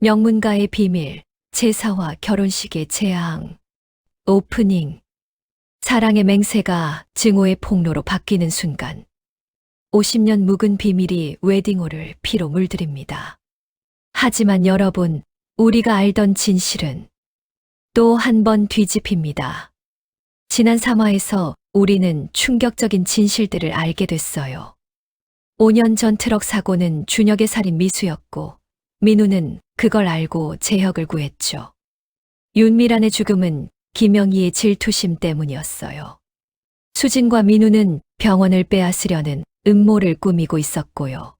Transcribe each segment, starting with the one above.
명문가의 비밀, 제사와 결혼식의 재앙, 오프닝, 사랑의 맹세가 증오의 폭로로 바뀌는 순간, 50년 묵은 비밀이 웨딩홀을 피로 물들입니다. 하지만 여러분, 우리가 알던 진실은 또 한 번 뒤집힙니다. 지난 3화에서 우리는 충격적인 진실들을 알게 됐어요. 5년 전 트럭 사고는 준혁의 살인 미수였고, 민우는 그걸 알고 재혁을 구했죠. 윤미란의 죽음은 김영희의 질투심 때문이었어요. 수진과 민우는 병원을 빼앗으려는 음모를 꾸미고 있었고요.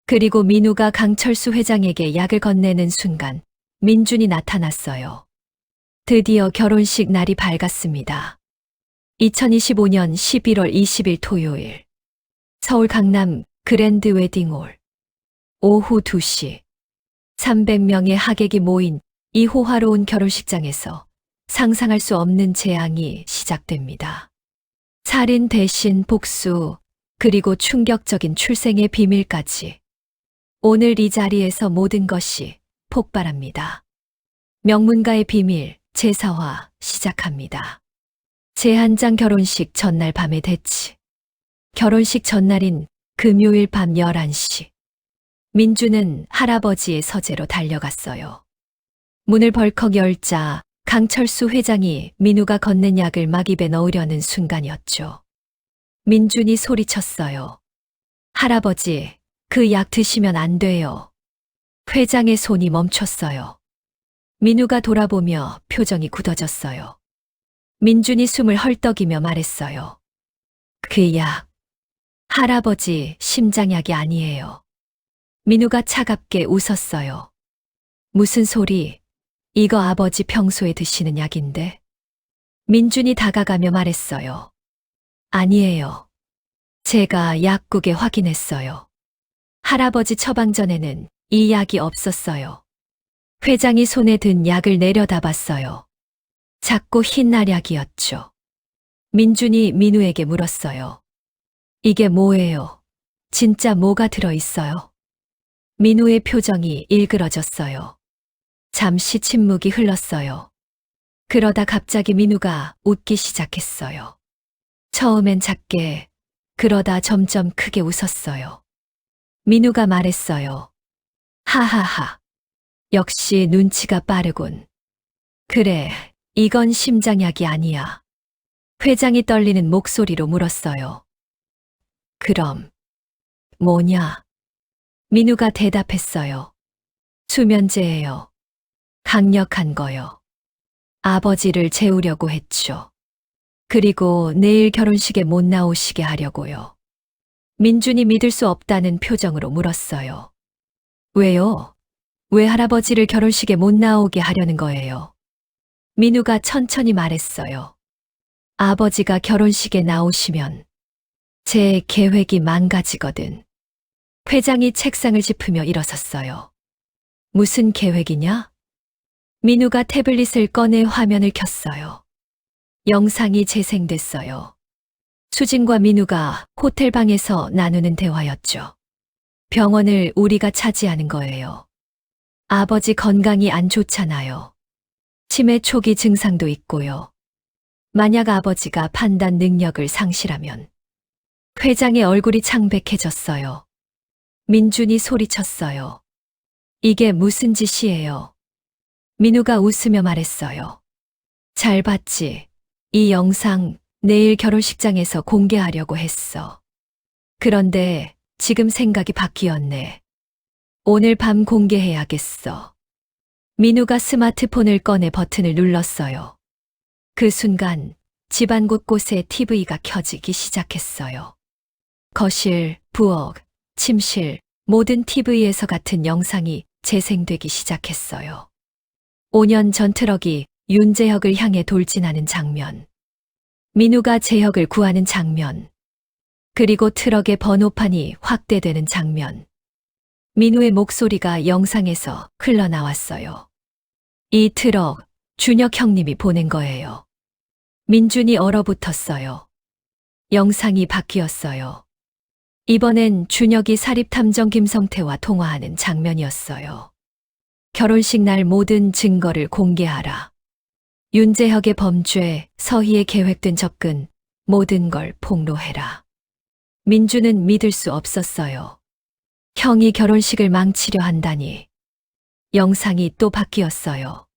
그리고 민우가 강철수 회장에게 약을 건네는 순간 민준이 나타났어요. 드디어 결혼식 날이 밝았습니다. 2025년 11월 20일 토요일, 서울 강남 그랜드 웨딩홀. 오후 2시, 300명의 하객이 모인 이 호화로운 결혼식장에서 상상할 수 없는 재앙이 시작됩니다. 살인 대신 복수, 그리고 충격적인 출생의 비밀까지. 오늘 이 자리에서 모든 것이 폭발합니다. 명문가의 비밀, 제사화 시작합니다. 제한장 결혼식 전날 밤의 대치. 결혼식 전날인 금요일 밤 11시. 민주는 할아버지의 서재로 달려갔어요. 문을 벌컥 열자 강철수 회장이 민우가 건넨 약을 막 입에 넣으려는 순간이었죠. 민준이 소리쳤어요. 할아버지, 그 약 드시면 안 돼요. 회장의 손이 멈췄어요. 민우가 돌아보며 표정이 굳어졌어요. 민준이 숨을 헐떡이며 말했어요. 그 약, 할아버지 심장약이 아니에요. 민우가 차갑게 웃었어요. 무슨 소리? 이거 아버지 평소에 드시는 약인데? 민준이 다가가며 말했어요. 아니에요. 제가 약국에 확인했어요. 할아버지 처방전에는 이 약이 없었어요. 회장이 손에 든 약을 내려다봤어요. 작고 흰 알약이었죠. 민준이 민우에게 물었어요. 이게 뭐예요? 진짜 뭐가 들어있어요? 민우의 표정이 일그러졌어요. 잠시 침묵이 흘렀어요. 그러다 갑자기 민우가 웃기 시작했어요. 처음엔 작게, 그러다 점점 크게 웃었어요. 민우가 말했어요. 하하하. 역시 눈치가 빠르군. 그래, 이건 심장약이 아니야. 회장이 떨리는 목소리로 물었어요. 그럼, 뭐냐? 민우가 대답했어요. 수면제예요. 강력한 거요. 아버지를 재우려고 했죠. 그리고 내일 결혼식에 못 나오시게 하려고요. 민준이 믿을 수 없다는 표정으로 물었어요. 왜요? 왜 할아버지를 결혼식에 못 나오게 하려는 거예요? 민우가 천천히 말했어요. 아버지가 결혼식에 나오시면 제 계획이 망가지거든. 회장이 책상을 짚으며 일어섰어요. 무슨 계획이냐? 민우가 태블릿을 꺼내 화면을 켰어요. 영상이 재생됐어요. 수진과 민우가 호텔 방에서 나누는 대화였죠. 병원을 우리가 차지하는 거예요. 아버지 건강이 안 좋잖아요. 치매 초기 증상도 있고요. 만약 아버지가 판단 능력을 상실하면. 회장의 얼굴이 창백해졌어요. 민준이 소리쳤어요. 이게 무슨 짓이에요? 민우가 웃으며 말했어요. 잘 봤지? 이 영상 내일 결혼식장에서 공개하려고 했어. 그런데 지금 생각이 바뀌었네. 오늘 밤 공개해야겠어. 민우가 스마트폰을 꺼내 버튼을 눌렀어요. 그 순간 집안 곳곳에 TV가 켜지기 시작했어요. 거실, 부엌, 침실, 모든 TV에서 같은 영상이 재생되기 시작했어요. 5년 전 트럭이 윤재혁을 향해 돌진하는 장면. 민우가 재혁을 구하는 장면. 그리고 트럭의 번호판이 확대되는 장면. 민우의 목소리가 영상에서 흘러나왔어요. 이 트럭, 준혁 형님이 보낸 거예요. 민준이 얼어붙었어요. 영상이 바뀌었어요. 이번엔 준혁이 사립탐정 김성태와 통화하는 장면이었어요. 결혼식 날 모든 증거를 공개하라. 윤재혁의 범죄, 서희의 계획된 접근, 모든 걸 폭로해라. 민주는 믿을 수 없었어요. 형이 결혼식을 망치려 한다니. 영상이 또 바뀌었어요.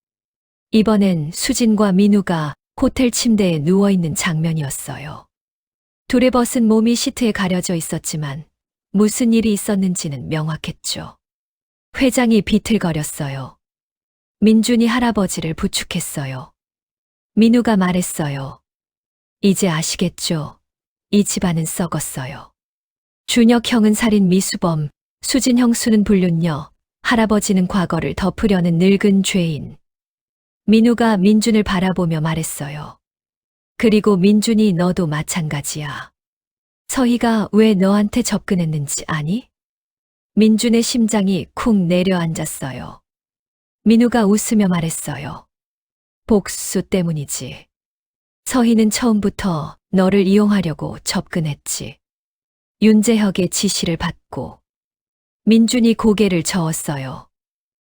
이번엔 수진과 민우가 호텔 침대에 누워있는 장면이었어요. 둘의 벗은 몸이 시트에 가려져 있었지만 무슨 일이 있었는지는 명확했죠. 회장이 비틀거렸어요. 민준이 할아버지를 부축했어요. 민우가 말했어요. 이제 아시겠죠? 이 집안은 썩었어요. 준혁 형은 살인 미수범, 수진 형수는 불륜녀, 할아버지는 과거를 덮으려는 늙은 죄인. 민우가 민준을 바라보며 말했어요. 그리고 민준이 너도 마찬가지야. 서희가 왜 너한테 접근했는지 아니? 민준의 심장이 쿵 내려앉았어요. 민우가 웃으며 말했어요. 복수 때문이지. 서희는 처음부터 너를 이용하려고 접근했지. 윤재혁의 지시를 받고. 민준이 고개를 저었어요.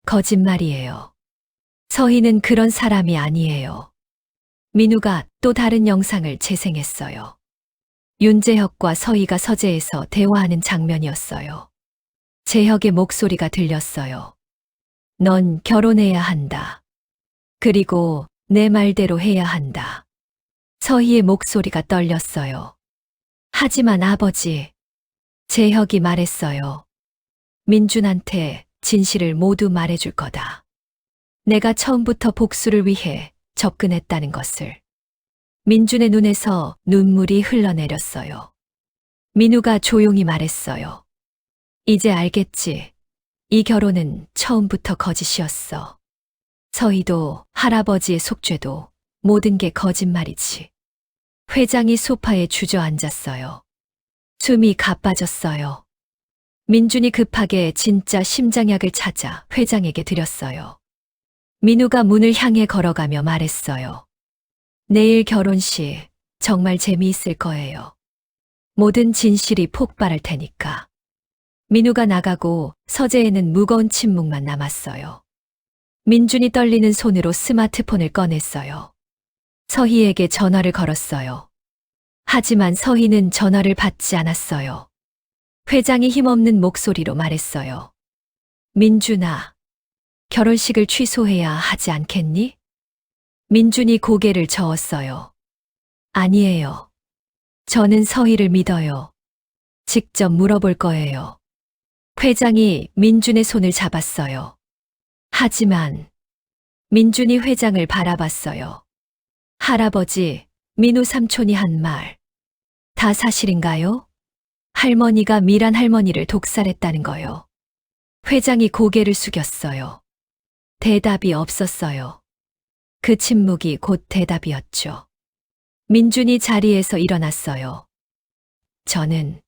거짓말이에요. 서희는 그런 사람이 아니에요. 민우가 또 다른 영상을 재생했어요. 윤재혁과 서희가 서재에서 대화하는 장면이었어요. 재혁의 목소리가 들렸어요. 넌 결혼해야 한다. 그리고 내 말대로 해야 한다. 서희의 목소리가 떨렸어요. 하지만 아버지, 재혁이 말했어요. 민준한테 진실을 모두 말해줄 거다. 내가 처음부터 복수를 위해 접근했다는 것을. 민준의 눈에서 눈물이 흘러내렸어요. 민우가 조용히 말했어요. 이제 알겠지. 이 결혼은 처음부터 거짓이었어. 서희도 할아버지의 속죄도 모든 게 거짓말이지. 회장이 소파에 주저앉았어요. 숨이 가빠졌어요. 민준이 급하게 진짜 심장약을 찾아 회장에게 드렸어요. 민우가 문을 향해 걸어가며 말했어요. 내일 결혼식 정말 재미있을 거예요. 모든 진실이 폭발할 테니까. 민우가 나가고 서재에는 무거운 침묵만 남았어요. 민준이 떨리는 손으로 스마트폰을 꺼냈어요. 서희에게 전화를 걸었어요. 하지만 서희는 전화를 받지 않았어요. 회장이 힘없는 목소리로 말했어요. 민준아, 결혼식을 취소해야 하지 않겠니? 민준이 고개를 저었어요. 아니에요. 저는 서희를 믿어요. 직접 물어볼 거예요. 회장이 민준의 손을 잡았어요. 하지만 민준이 회장을 바라봤어요. 할아버지, 민우 삼촌이 한 말. 다 사실인가요? 할머니가 미란 할머니를 독살했다는 거요. 회장이 고개를 숙였어요. 대답이 없었어요. 그 침묵이 곧 대답이었죠. 민준이 자리에서 일어났어요. 저는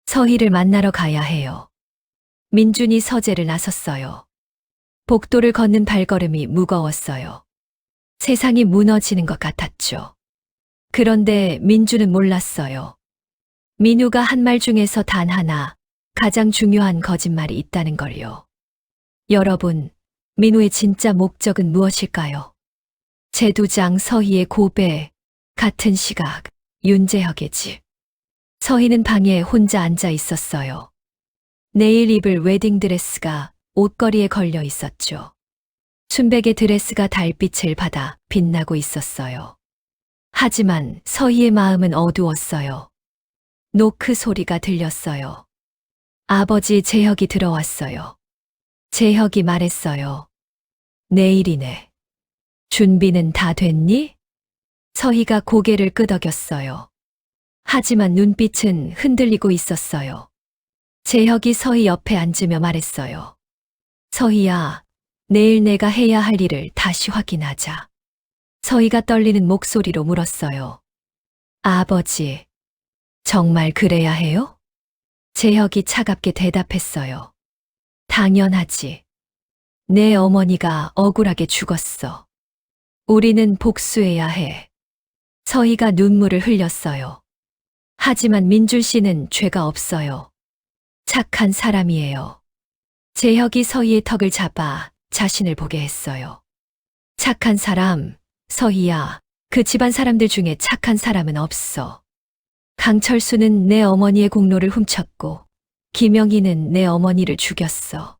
서희를 만나러 가야 해요. 민준이 서재를 나섰어요. 복도를 걷는 발걸음이 무거웠어요. 세상이 무너지는 것 같았죠. 그런데 민준은 몰랐어요. 민우가 한 말 중에서 단 하나, 가장 중요한 거짓말이 있다는 걸요. 여러분, 민우의 진짜 목적은 무엇일까요? 제두장 서희의 고백, 같은 시각, 윤재혁의 집. 서희는 방에 혼자 앉아 있었어요. 내일 입을 웨딩드레스가 옷걸이에 걸려 있었죠. 순백의 드레스가 달빛을 받아 빛나고 있었어요. 하지만 서희의 마음은 어두웠어요. 노크 소리가 들렸어요. 아버지 재혁이 들어왔어요. 재혁이 말했어요. 내일이네. 준비는 다 됐니? 서희가 고개를 끄덕였어요. 하지만 눈빛은 흔들리고 있었어요. 재혁이 서희 옆에 앉으며 말했어요. 서희야, 내일 내가 해야 할 일을 다시 확인하자. 서희가 떨리는 목소리로 물었어요. 아버지, 정말 그래야 해요? 재혁이 차갑게 대답했어요. 당연하지. 내 어머니가 억울하게 죽었어. 우리는 복수해야 해. 서희가 눈물을 흘렸어요. 하지만 민준 씨는 죄가 없어요. 착한 사람이에요. 재혁이 서희의 턱을 잡아 자신을 보게 했어요. 착한 사람, 서희야. 그 집안 사람들 중에 착한 사람은 없어. 강철수는 내 어머니의 공로를 훔쳤고, 김영희는 내 어머니를 죽였어.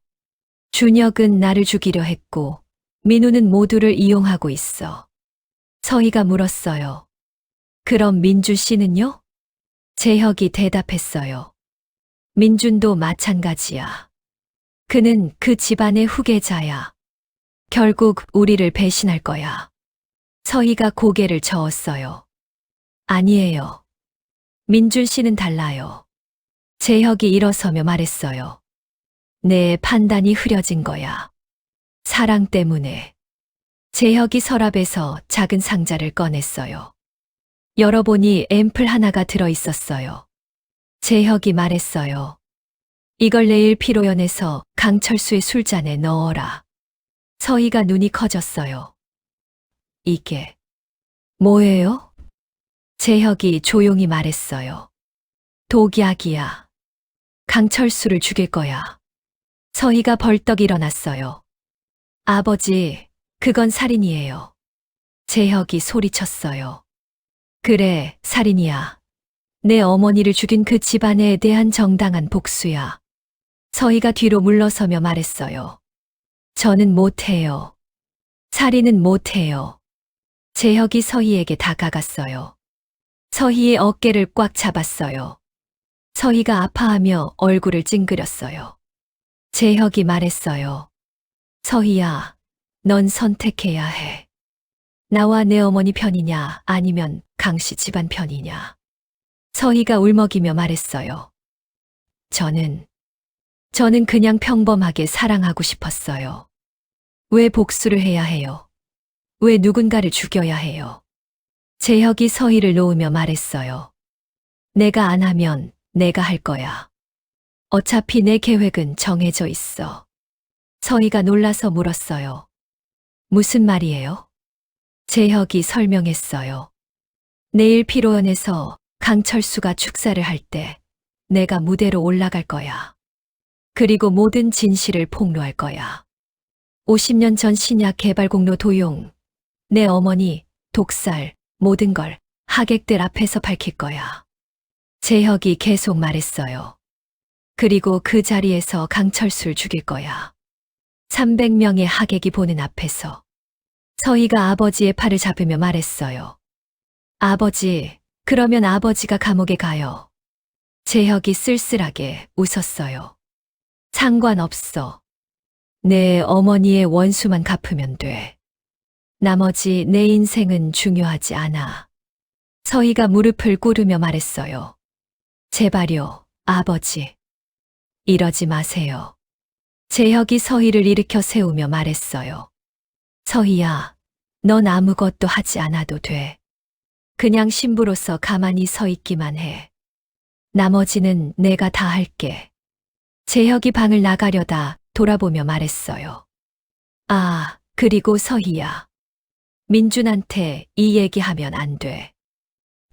준혁은 나를 죽이려 했고, 민우는 모두를 이용하고 있어. 서희가 물었어요. 그럼 민준 씨는요? 재혁이 대답했어요. 민준도 마찬가지야. 그는 그 집안의 후계자야. 결국 우리를 배신할 거야. 서희가 고개를 저었어요. 아니에요. 민준 씨는 달라요. 재혁이 일어서며 말했어요. 내 판단이 흐려진 거야. 사랑 때문에. 재혁이 서랍에서 작은 상자를 꺼냈어요. 열어보니 앰플 하나가 들어있었어요. 재혁이 말했어요. 이걸 내일 피로연에서 강철수의 술잔에 넣어라. 서희가 눈이 커졌어요. 이게 뭐예요? 재혁이 조용히 말했어요. 독약이야. 강철수를 죽일 거야. 서희가 벌떡 일어났어요. 아버지, 그건 살인이에요. 재혁이 소리쳤어요. 그래, 살인이야. 내 어머니를 죽인 그 집안에 대한 정당한 복수야. 서희가 뒤로 물러서며 말했어요. 저는 못해요. 살인은 못해요. 재혁이 서희에게 다가갔어요. 서희의 어깨를 꽉 잡았어요. 서희가 아파하며 얼굴을 찡그렸어요. 재혁이 말했어요. 서희야, 넌 선택해야 해. 나와 내 어머니 편이냐 아니면 강씨 집안 편이냐. 서희가 울먹이며 말했어요. 저는 그냥 평범하게 사랑하고 싶었어요. 왜 복수를 해야 해요? 왜 누군가를 죽여야 해요? 재혁이 서희를 놓으며 말했어요. 내가 안 하면 내가 할 거야. 어차피 내 계획은 정해져 있어. 서희가 놀라서 물었어요. 무슨 말이에요? 재혁이 설명했어요. 내일 피로연에서 강철수가 축사를 할 때 내가 무대로 올라갈 거야. 그리고 모든 진실을 폭로할 거야. 50년 전 신약 개발 공로 도용, 내 어머니, 독살, 모든 걸 하객들 앞에서 밝힐 거야. 재혁이 계속 말했어요. 그리고 그 자리에서 강철수를 죽일 거야. 300명의 하객이 보는 앞에서. 서희가 아버지의 팔을 잡으며 말했어요. 아버지, 그러면 아버지가 감옥에 가요. 재혁이 쓸쓸하게 웃었어요. 상관없어. 내 어머니의 원수만 갚으면 돼. 나머지 내 인생은 중요하지 않아. 서희가 무릎을 꿇으며 말했어요. 제발요, 아버지. 이러지 마세요. 재혁이 서희를 일으켜 세우며 말했어요. 서희야, 넌 아무것도 하지 않아도 돼. 그냥 신부로서 가만히 서 있기만 해. 나머지는 내가 다 할게. 재혁이 방을 나가려다 돌아보며 말했어요. 아, 그리고 서희야. 민준한테 이 얘기하면 안 돼.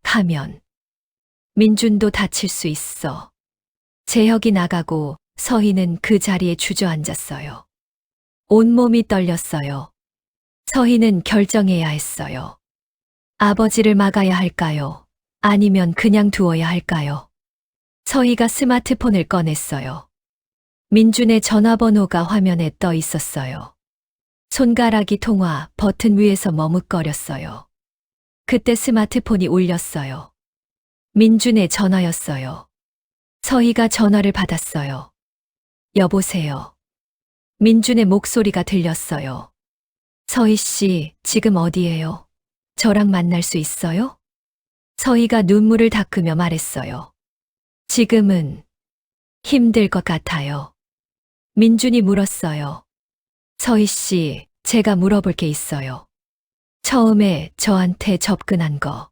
하면 민준도 다칠 수 있어. 재혁이 나가고 서희는 그 자리에 주저앉았어요. 온몸이 떨렸어요. 서희는 결정해야 했어요. 아버지를 막아야 할까요? 아니면 그냥 두어야 할까요? 서희가 스마트폰을 꺼냈어요. 민준의 전화번호가 화면에 떠 있었어요. 손가락이 통화 버튼 위에서 머뭇거렸어요. 그때 스마트폰이 울렸어요. 민준의 전화였어요. 서희가 전화를 받았어요. 여보세요. 민준의 목소리가 들렸어요. 서희 씨, 지금 어디예요? 저랑 만날 수 있어요? 서희가 눈물을 닦으며 말했어요. 지금은 힘들 것 같아요. 민준이 물었어요. 서희 씨, 제가 물어볼 게 있어요. 처음에 저한테 접근한 거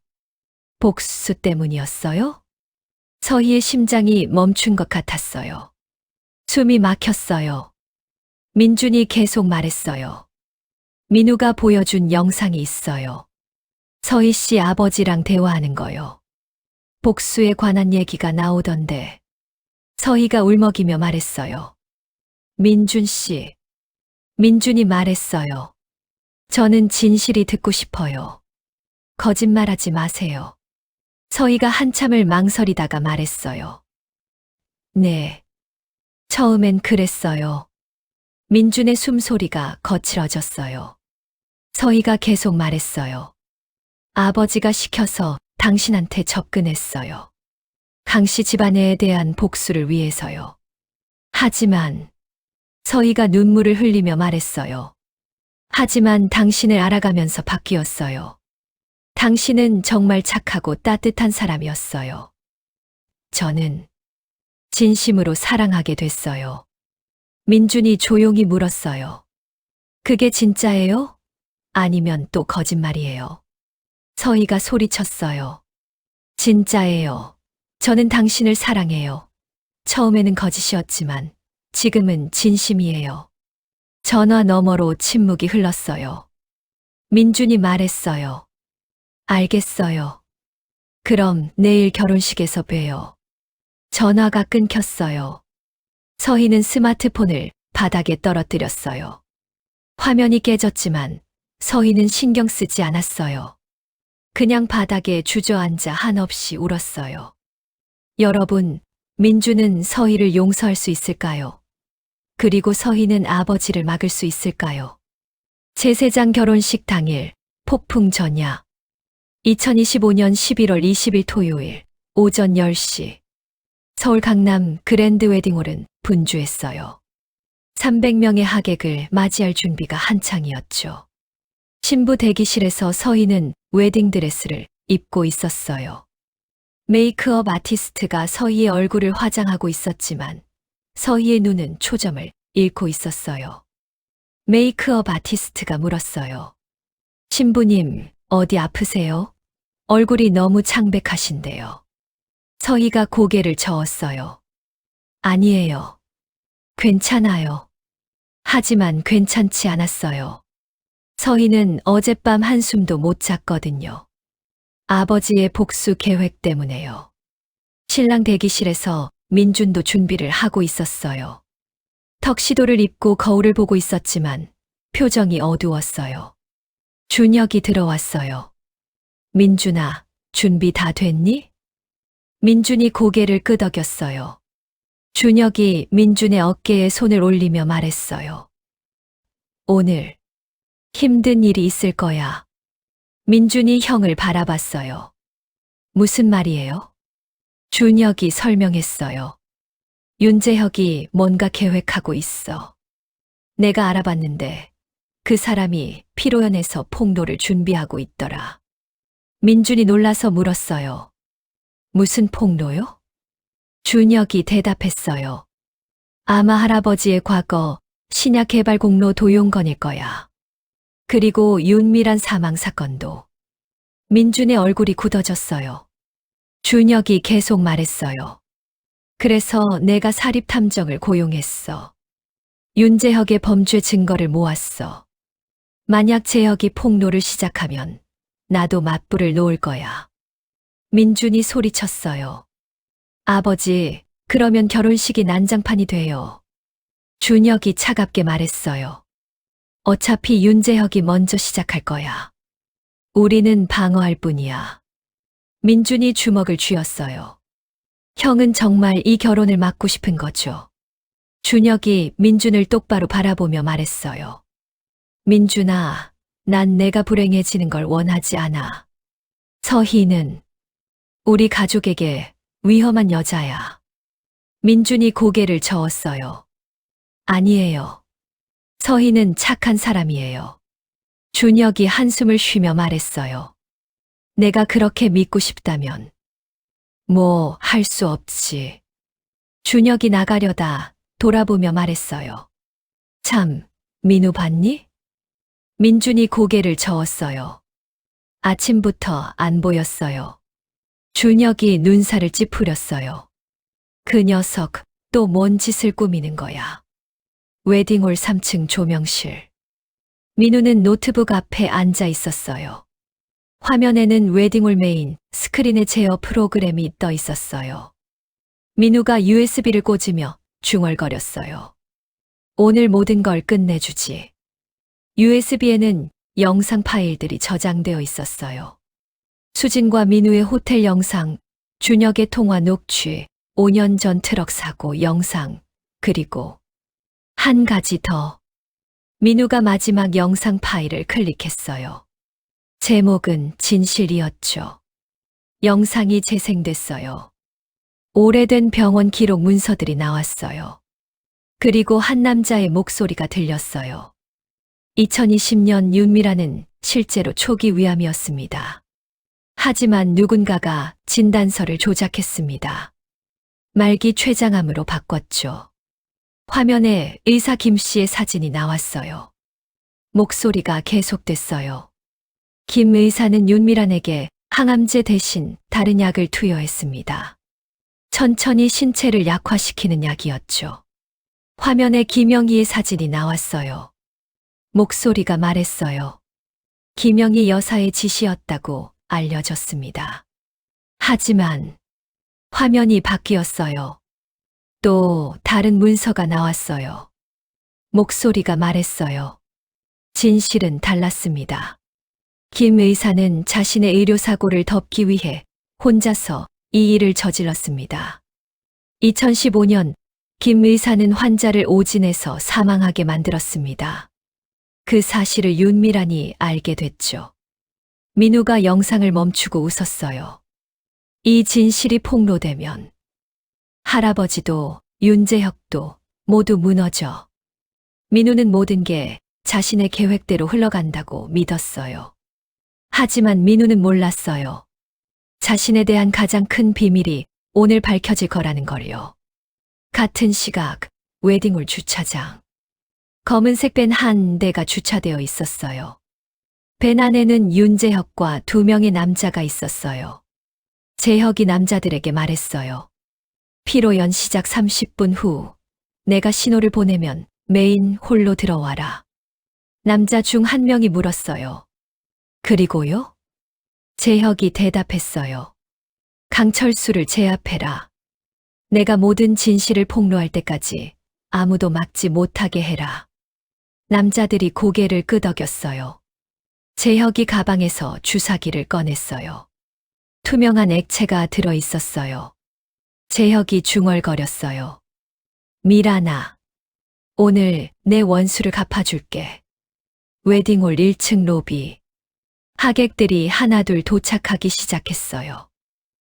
복수 때문이었어요? 서희의 심장이 멈춘 것 같았어요. 숨이 막혔어요. 민준이 계속 말했어요. 민우가 보여준 영상이 있어요. 서희 씨 아버지랑 대화하는 거요. 복수에 관한 얘기가 나오던데. 서희가 울먹이며 말했어요. 민준 씨, 민준이 말했어요. 저는 진실이 듣고 싶어요. 거짓말하지 마세요. 서희가 한참을 망설이다가 말했어요. 네. 처음엔 그랬어요. 민준의 숨소리가 거칠어졌어요. 서희가 계속 말했어요. 아버지가 시켜서 당신한테 접근했어요. 강씨 집안에 대한 복수를 위해서요. 하지만 서희가 눈물을 흘리며 말했어요. 하지만 당신을 알아가면서 바뀌었어요. 당신은 정말 착하고 따뜻한 사람이었어요. 저는 진심으로 사랑하게 됐어요. 민준이 조용히 물었어요. 그게 진짜예요? 아니면 또 거짓말이에요? 서희가 소리쳤어요. 진짜예요. 저는 당신을 사랑해요. 처음에는 거짓이었지만 지금은 진심이에요. 전화 너머로 침묵이 흘렀어요. 민준이 말했어요. 알겠어요. 그럼 내일 결혼식에서 봬요. 전화가 끊겼어요. 서희는 스마트폰을 바닥에 떨어뜨렸어요. 화면이 깨졌지만 서희는 신경 쓰지 않았어요. 그냥 바닥에 주저앉아 한없이 울었어요. 여러분, 민주는 서희를 용서할 수 있을까요? 그리고 서희는 아버지를 막을 수 있을까요? 제세장 결혼식 당일 폭풍 전야 2025년 11월 20일 토요일 오전 10시 서울 강남 그랜드 웨딩홀은 분주했어요. 300명의 하객을 맞이할 준비가 한창이었죠. 신부 대기실에서 서희는 웨딩드레스를 입고 있었어요. 메이크업 아티스트가 서희의 얼굴을 화장하고 있었지만 서희의 눈은 초점을 잃고 있었어요. 메이크업 아티스트가 물었어요. 신부님, 어디 아프세요? 얼굴이 너무 창백하신데요. 서희가 고개를 저었어요. 아니에요. 괜찮아요. 하지만 괜찮지 않았어요. 서희는 어젯밤 한숨도 못 잤거든요. 아버지의 복수 계획 때문에요. 신랑 대기실에서 민준도 준비를 하고 있었어요. 턱시도를 입고 거울을 보고 있었지만 표정이 어두웠어요. 준혁이 들어왔어요. 민준아, 준비 다 됐니? 민준이 고개를 끄덕였어요. 준혁이 민준의 어깨에 손을 올리며 말했어요. 오늘 힘든 일이 있을 거야. 민준이 형을 바라봤어요. 무슨 말이에요? 준혁이 설명했어요. 윤재혁이 뭔가 계획하고 있어. 내가 알아봤는데 그 사람이 피로연에서 폭로를 준비하고 있더라. 민준이 놀라서 물었어요. 무슨 폭로요? 준혁이 대답했어요. 아마 할아버지의 과거 신약 개발 공로 도용건일 거야. 그리고 윤미란 사망 사건도. 민준의 얼굴이 굳어졌어요. 준혁이 계속 말했어요. 그래서 내가 사립탐정을 고용했어. 윤재혁의 범죄 증거를 모았어. 만약 재혁이 폭로를 시작하면 나도 맞불을 놓을 거야. 민준이 소리쳤어요. 아버지, 그러면 결혼식이 난장판이 돼요. 준혁이 차갑게 말했어요. 어차피 윤재혁이 먼저 시작할 거야. 우리는 방어할 뿐이야. 민준이 주먹을 쥐었어요. 형은 정말 이 결혼을 막고 싶은 거죠. 준혁이 민준을 똑바로 바라보며 말했어요. 민준아, 난 내가 불행해지는 걸 원하지 않아. 서희는 우리 가족에게 위험한 여자야. 민준이 고개를 저었어요. 아니에요. 서희는 착한 사람이에요. 준혁이 한숨을 쉬며 말했어요. 내가 그렇게 믿고 싶다면 뭐 할 수 없지. 준혁이 나가려다 돌아보며 말했어요. 참, 민우 봤니? 민준이 고개를 저었어요. 아침부터 안 보였어요. 준혁이 눈살을 찌푸렸어요. 그 녀석 또 뭔 짓을 꾸미는 거야. 웨딩홀 3층 조명실. 민우는 노트북 앞에 앉아 있었어요. 화면에는 웨딩홀 메인 스크린에 제어 프로그램이 떠 있었어요. 민우가 USB를 꽂으며 중얼거렸어요. 오늘 모든 걸 끝내주지. USB에는 영상 파일들이 저장되어 있었어요. 수진과 민우의 호텔 영상, 준혁의 통화 녹취, 5년 전 트럭 사고 영상, 그리고 한 가지 더. 민우가 마지막 영상 파일을 클릭했어요. 제목은 진실이었죠. 영상이 재생됐어요. 오래된 병원 기록 문서들이 나왔어요. 그리고 한 남자의 목소리가 들렸어요. 2020년 윤미라는 실제로 초기 위암이었습니다. 하지만 누군가가 진단서를 조작했습니다. 말기 췌장암으로 바꿨죠. 화면에 의사 김 씨의 사진이 나왔어요. 목소리가 계속됐어요. 김 의사는 윤미란에게 항암제 대신 다른 약을 투여했습니다. 천천히 신체를 약화시키는 약이었죠. 화면에 김영희의 사진이 나왔어요. 목소리가 말했어요. 김영희 여사의 지시였다고 알려졌습니다. 하지만 화면이 바뀌었어요. 또 다른 문서가 나왔어요. 목소리가 말했어요. 진실은 달랐습니다. 김 의사는 자신의 의료사고를 덮기 위해 혼자서 이 일을 저질렀습니다. 2015년 김 의사는 환자를 오진해서 사망하게 만들었습니다. 그 사실을 윤미란이 알게 됐죠. 민우가 영상을 멈추고 웃었어요. 이 진실이 폭로되면 할아버지도 윤재혁도 모두 무너져. 민우는 모든 게 자신의 계획대로 흘러간다고 믿었어요. 하지만 민우는 몰랐어요. 자신에 대한 가장 큰 비밀이 오늘 밝혀질 거라는 걸요. 같은 시각, 웨딩홀 주차장. 검은색 밴 한 대가 주차되어 있었어요. 밴 안에는 윤재혁과 2명의 남자가 있었어요. 재혁이 남자들에게 말했어요. 피로연 시작 30분 후 내가 신호를 보내면 메인 홀로 들어와라. 남자 중 한 명이 물었어요. 그리고요? 재혁이 대답했어요. 강철수를 제압해라. 내가 모든 진실을 폭로할 때까지 아무도 막지 못하게 해라. 남자들이 고개를 끄덕였어요. 재혁이 가방에서 주사기를 꺼냈어요. 투명한 액체가 들어 있었어요. 재혁이 중얼거렸어요. 미란아, 오늘 내 원수를 갚아줄게. 웨딩홀 1층 로비. 하객들이 하나둘 도착하기 시작했어요.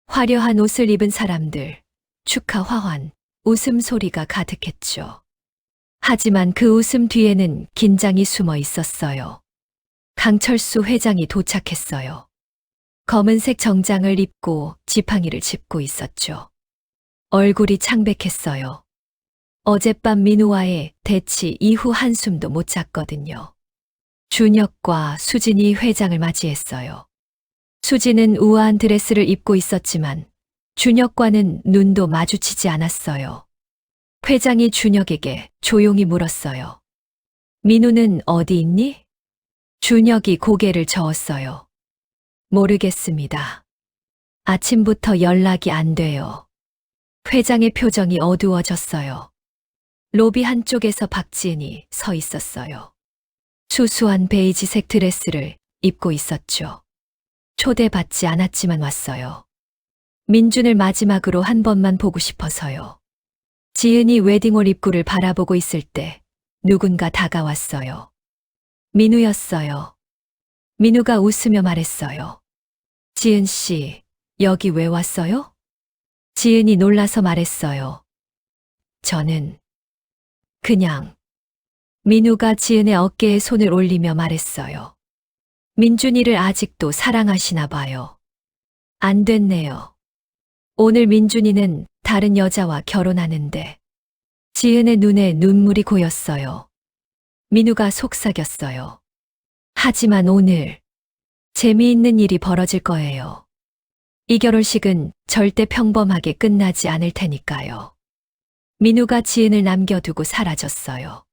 화려한 옷을 입은 사람들, 축하 화환, 웃음소리가 가득했죠. 하지만 그 웃음 뒤에는 긴장이 숨어 있었어요. 강철수 회장이 도착했어요. 검은색 정장을 입고 지팡이를 짚고 있었죠. 얼굴이 창백했어요. 어젯밤 민우와의 대치 이후 한숨도 못 잤거든요. 준혁과 수진이 회장을 맞이했어요. 수진은 우아한 드레스를 입고 있었지만 준혁과는 눈도 마주치지 않았어요. 회장이 준혁에게 조용히 물었어요. 민우는 어디 있니? 준혁이 고개를 저었어요. 모르겠습니다. 아침부터 연락이 안 돼요. 회장의 표정이 어두워졌어요. 로비 한쪽에서 박지은이 서 있었어요. 수수한 베이지색 드레스를 입고 있었죠. 초대받지 않았지만 왔어요. 민준을 마지막으로 한 번만 보고 싶어서요. 지은이 웨딩홀 입구를 바라보고 있을 때 누군가 다가왔어요. 민우였어요. 민우가 웃으며 말했어요. 지은 씨, 여기 왜 왔어요? 지은이 놀라서 말했어요. 저는 그냥. 민우가 지은의 어깨에 손을 올리며 말했어요. 민준이를 아직도 사랑하시나 봐요. 안 됐네요. 오늘 민준이는 다른 여자와 결혼하는데. 지은의 눈에 눈물이 고였어요. 민우가 속삭였어요. 하지만 오늘 재미있는 일이 벌어질 거예요. 이 결혼식은 절대 평범하게 끝나지 않을 테니까요. 민우가 지은을 남겨두고 사라졌어요.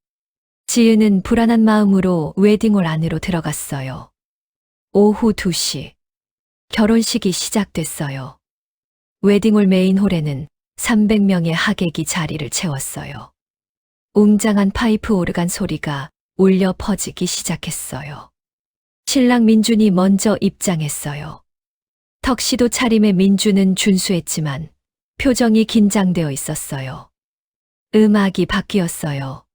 지은은 불안한 마음으로 웨딩홀 안으로 들어갔어요. 오후 2시. 결혼식이 시작됐어요. 웨딩홀 메인홀에는 300명의 하객이 자리를 채웠어요. 웅장한 파이프 오르간 소리가 울려 퍼지기 시작했어요. 신랑 민준이 먼저 입장했어요. 턱시도 차림의 민준은 준수했지만 표정이 긴장되어 있었어요. 음악이 바뀌었어요.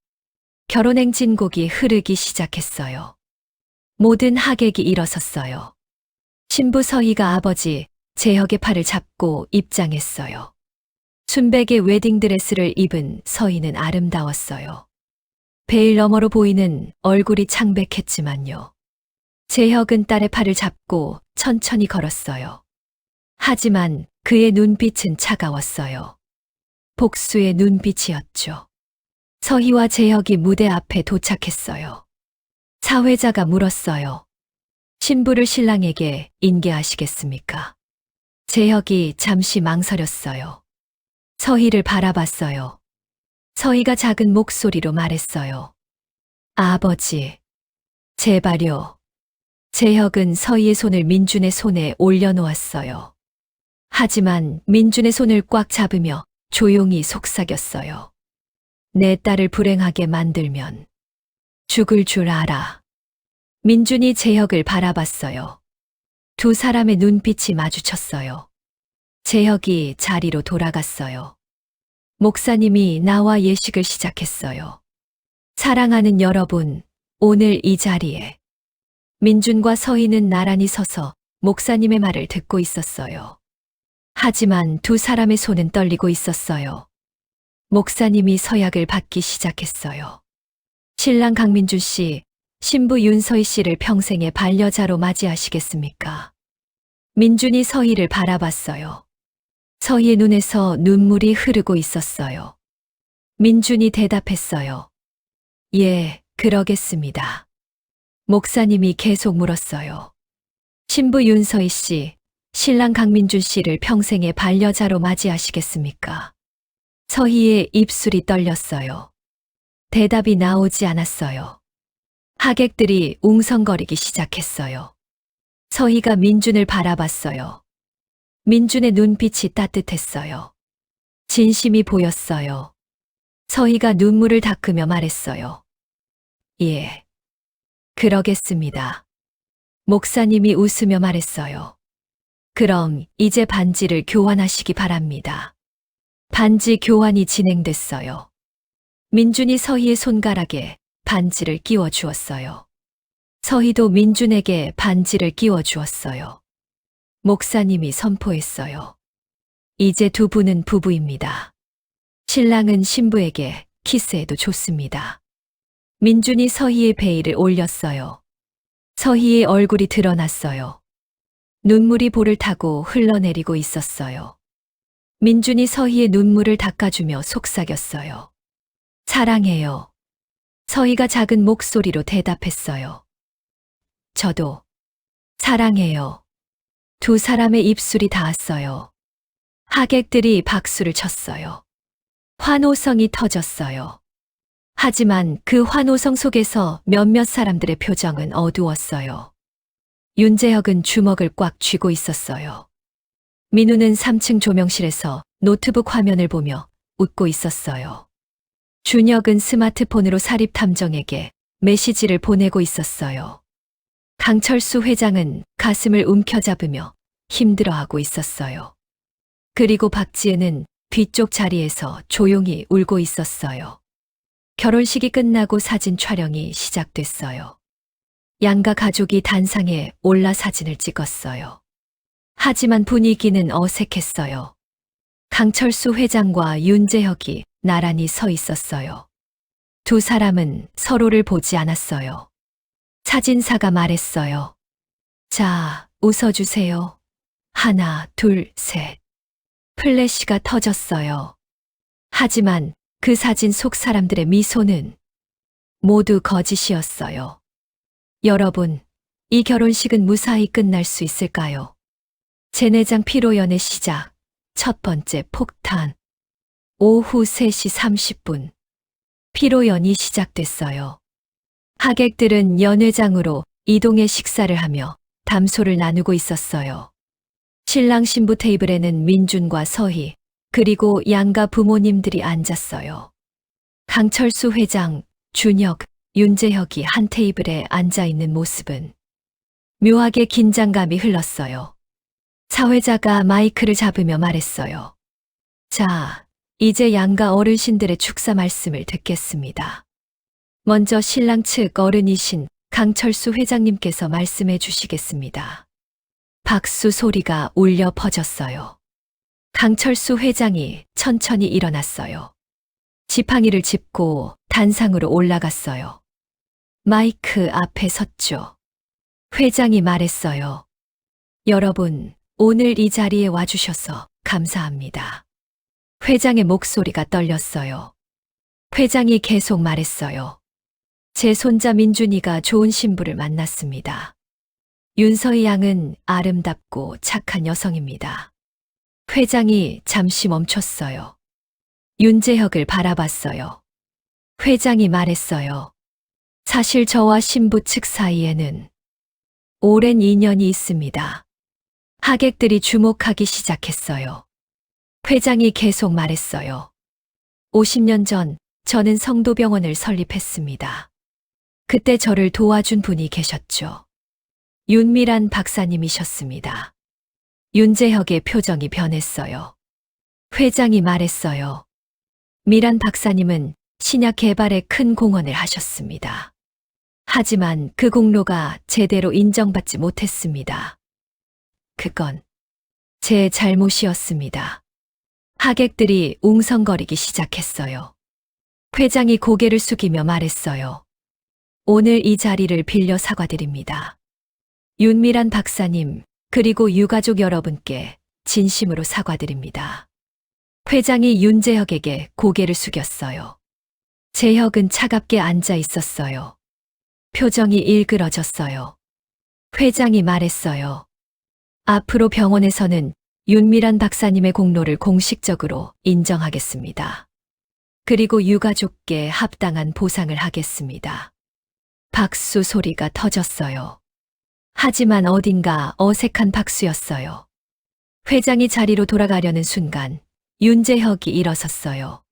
결혼행진곡이 흐르기 시작했어요. 모든 하객이 일어섰어요. 신부 서희가 아버지 재혁의 팔을 잡고 입장했어요. 순백의 웨딩드레스를 입은 서희는 아름다웠어요. 베일 너머로 보이는 얼굴이 창백했지만요. 재혁은 딸의 팔을 잡고 천천히 걸었어요. 하지만 그의 눈빛은 차가웠어요. 복수의 눈빛이었죠. 서희와 재혁이 무대 앞에 도착했어요. 사회자가 물었어요. 신부를 신랑에게 인계하시겠습니까? 재혁이 잠시 망설였어요. 서희를 바라봤어요. 서희가 작은 목소리로 말했어요. 아버지, 제발요. 재혁은 서희의 손을 민준의 손에 올려놓았어요. 하지만 민준의 손을 꽉 잡으며 조용히 속삭였어요. 내 딸을 불행하게 만들면 죽을 줄 알아. 민준이 재혁을 바라봤어요. 두 사람의 눈빛이 마주쳤어요. 재혁이 자리로 돌아갔어요. 목사님이 나와 예식을 시작했어요. 사랑하는 여러분, 오늘 이 자리에 민준과 서희는 나란히 서서 목사님의 말을 듣고 있었어요. 하지만 두 사람의 손은 떨리고 있었어요. 목사님이 서약을 받기 시작했어요. 신랑 강민준 씨, 신부 윤서희 씨를 평생의 반려자로 맞이하시겠습니까? 민준이 서희를 바라봤어요. 서희의 눈에서 눈물이 흐르고 있었어요. 민준이 대답했어요. 예, 그러겠습니다. 목사님이 계속 물었어요. 신부 윤서희 씨, 신랑 강민준 씨를 평생의 반려자로 맞이하시겠습니까? 서희의 입술이 떨렸어요. 대답이 나오지 않았어요. 하객들이 웅성거리기 시작했어요. 서희가 민준을 바라봤어요. 민준의 눈빛이 따뜻했어요. 진심이 보였어요. 서희가 눈물을 닦으며 말했어요. 예, 그러겠습니다. 목사님이 웃으며 말했어요. 그럼 이제 반지를 교환하시기 바랍니다. 반지 교환이 진행됐어요. 민준이 서희의 손가락에 반지를 끼워 주었어요. 서희도 민준에게 반지를 끼워 주었어요. 목사님이 선포했어요. 이제 두 분은 부부입니다. 신랑은 신부에게 키스해도 좋습니다. 민준이 서희의 베일을 올렸어요. 서희의 얼굴이 드러났어요. 눈물이 볼을 타고 흘러내리고 있었어요. 민준이 서희의 눈물을 닦아주며 속삭였어요. 사랑해요. 서희가 작은 목소리로 대답했어요. 저도 사랑해요. 두 사람의 입술이 닿았어요. 하객들이 박수를 쳤어요. 환호성이 터졌어요. 하지만 그 환호성 속에서 몇몇 사람들의 표정은 어두웠어요. 윤재혁은 주먹을 꽉 쥐고 있었어요. 민우는 3층 조명실에서 노트북 화면을 보며 웃고 있었어요. 준혁은 스마트폰으로 사립탐정에게 메시지를 보내고 있었어요. 강철수 회장은 가슴을 움켜잡으며 힘들어하고 있었어요. 그리고 박지은은 뒤쪽 자리에서 조용히 울고 있었어요. 결혼식이 끝나고 사진 촬영이 시작됐어요. 양가 가족이 단상에 올라 사진을 찍었어요. 하지만 분위기는 어색했어요. 강철수 회장과 윤재혁이 나란히 서 있었어요. 두 사람은 서로를 보지 않았어요. 사진사가 말했어요. 자, 웃어주세요. 하나, 둘, 셋. 플래시가 터졌어요. 하지만 그 사진 속 사람들의 미소는 모두 거짓이었어요. 여러분, 이 결혼식은 무사히 끝날 수 있을까요? 제내장 피로연의 시작, 첫 번째 폭탄. 오후 3시 30분. 피로연이 시작됐어요. 하객들은 연회장으로 이동해 식사를 하며 담소를 나누고 있었어요. 신랑 신부 테이블에는 민준과 서희, 그리고 양가 부모님들이 앉았어요. 강철수 회장, 준혁, 윤재혁이 한 테이블에 앉아 있는 모습은 묘하게 긴장감이 흘렀어요. 사회자가 마이크를 잡으며 말했어요. 자, 이제 양가 어르신들의 축사 말씀을 듣겠습니다. 먼저 신랑 측 어른이신 강철수 회장님께서 말씀해 주시겠습니다. 박수 소리가 울려 퍼졌어요. 강철수 회장이 천천히 일어났어요. 지팡이를 짚고 단상으로 올라갔어요. 마이크 앞에 섰죠. 회장이 말했어요. 여러분, 오늘 이 자리에 와주셔서 감사합니다. 회장의 목소리가 떨렸어요. 회장이 계속 말했어요. 제 손자 민준이가 좋은 신부를 만났습니다. 윤서희 양은 아름답고 착한 여성입니다. 회장이 잠시 멈췄어요. 윤재혁을 바라봤어요. 회장이 말했어요. 사실 저와 신부 측 사이에는 오랜 인연이 있습니다. 하객들이 주목하기 시작했어요. 회장이 계속 말했어요. 50년 전 저는 성도병원을 설립했습니다. 그때 저를 도와준 분이 계셨죠. 윤미란 박사님이셨습니다. 윤재혁의 표정이 변했어요. 회장이 말했어요. 미란 박사님은 신약 개발에 큰 공헌을 하셨습니다. 하지만 그 공로가 제대로 인정받지 못했습니다. 그건 제 잘못이었습니다. 하객들이 웅성거리기 시작했어요. 회장이 고개를 숙이며 말했어요. 오늘 이 자리를 빌려 사과드립니다. 윤미란 박사님, 그리고 유가족 여러분께 진심으로 사과드립니다. 회장이 윤재혁에게 고개를 숙였어요. 재혁은 차갑게 앉아 있었어요. 표정이 일그러졌어요. 회장이 말했어요. 앞으로 병원에서는 윤미란 박사님의 공로를 공식적으로 인정하겠습니다. 그리고 유가족께 합당한 보상을 하겠습니다. 박수 소리가 터졌어요. 하지만 어딘가 어색한 박수였어요. 회장이 자리로 돌아가려는 순간 윤재혁이 일어섰어요.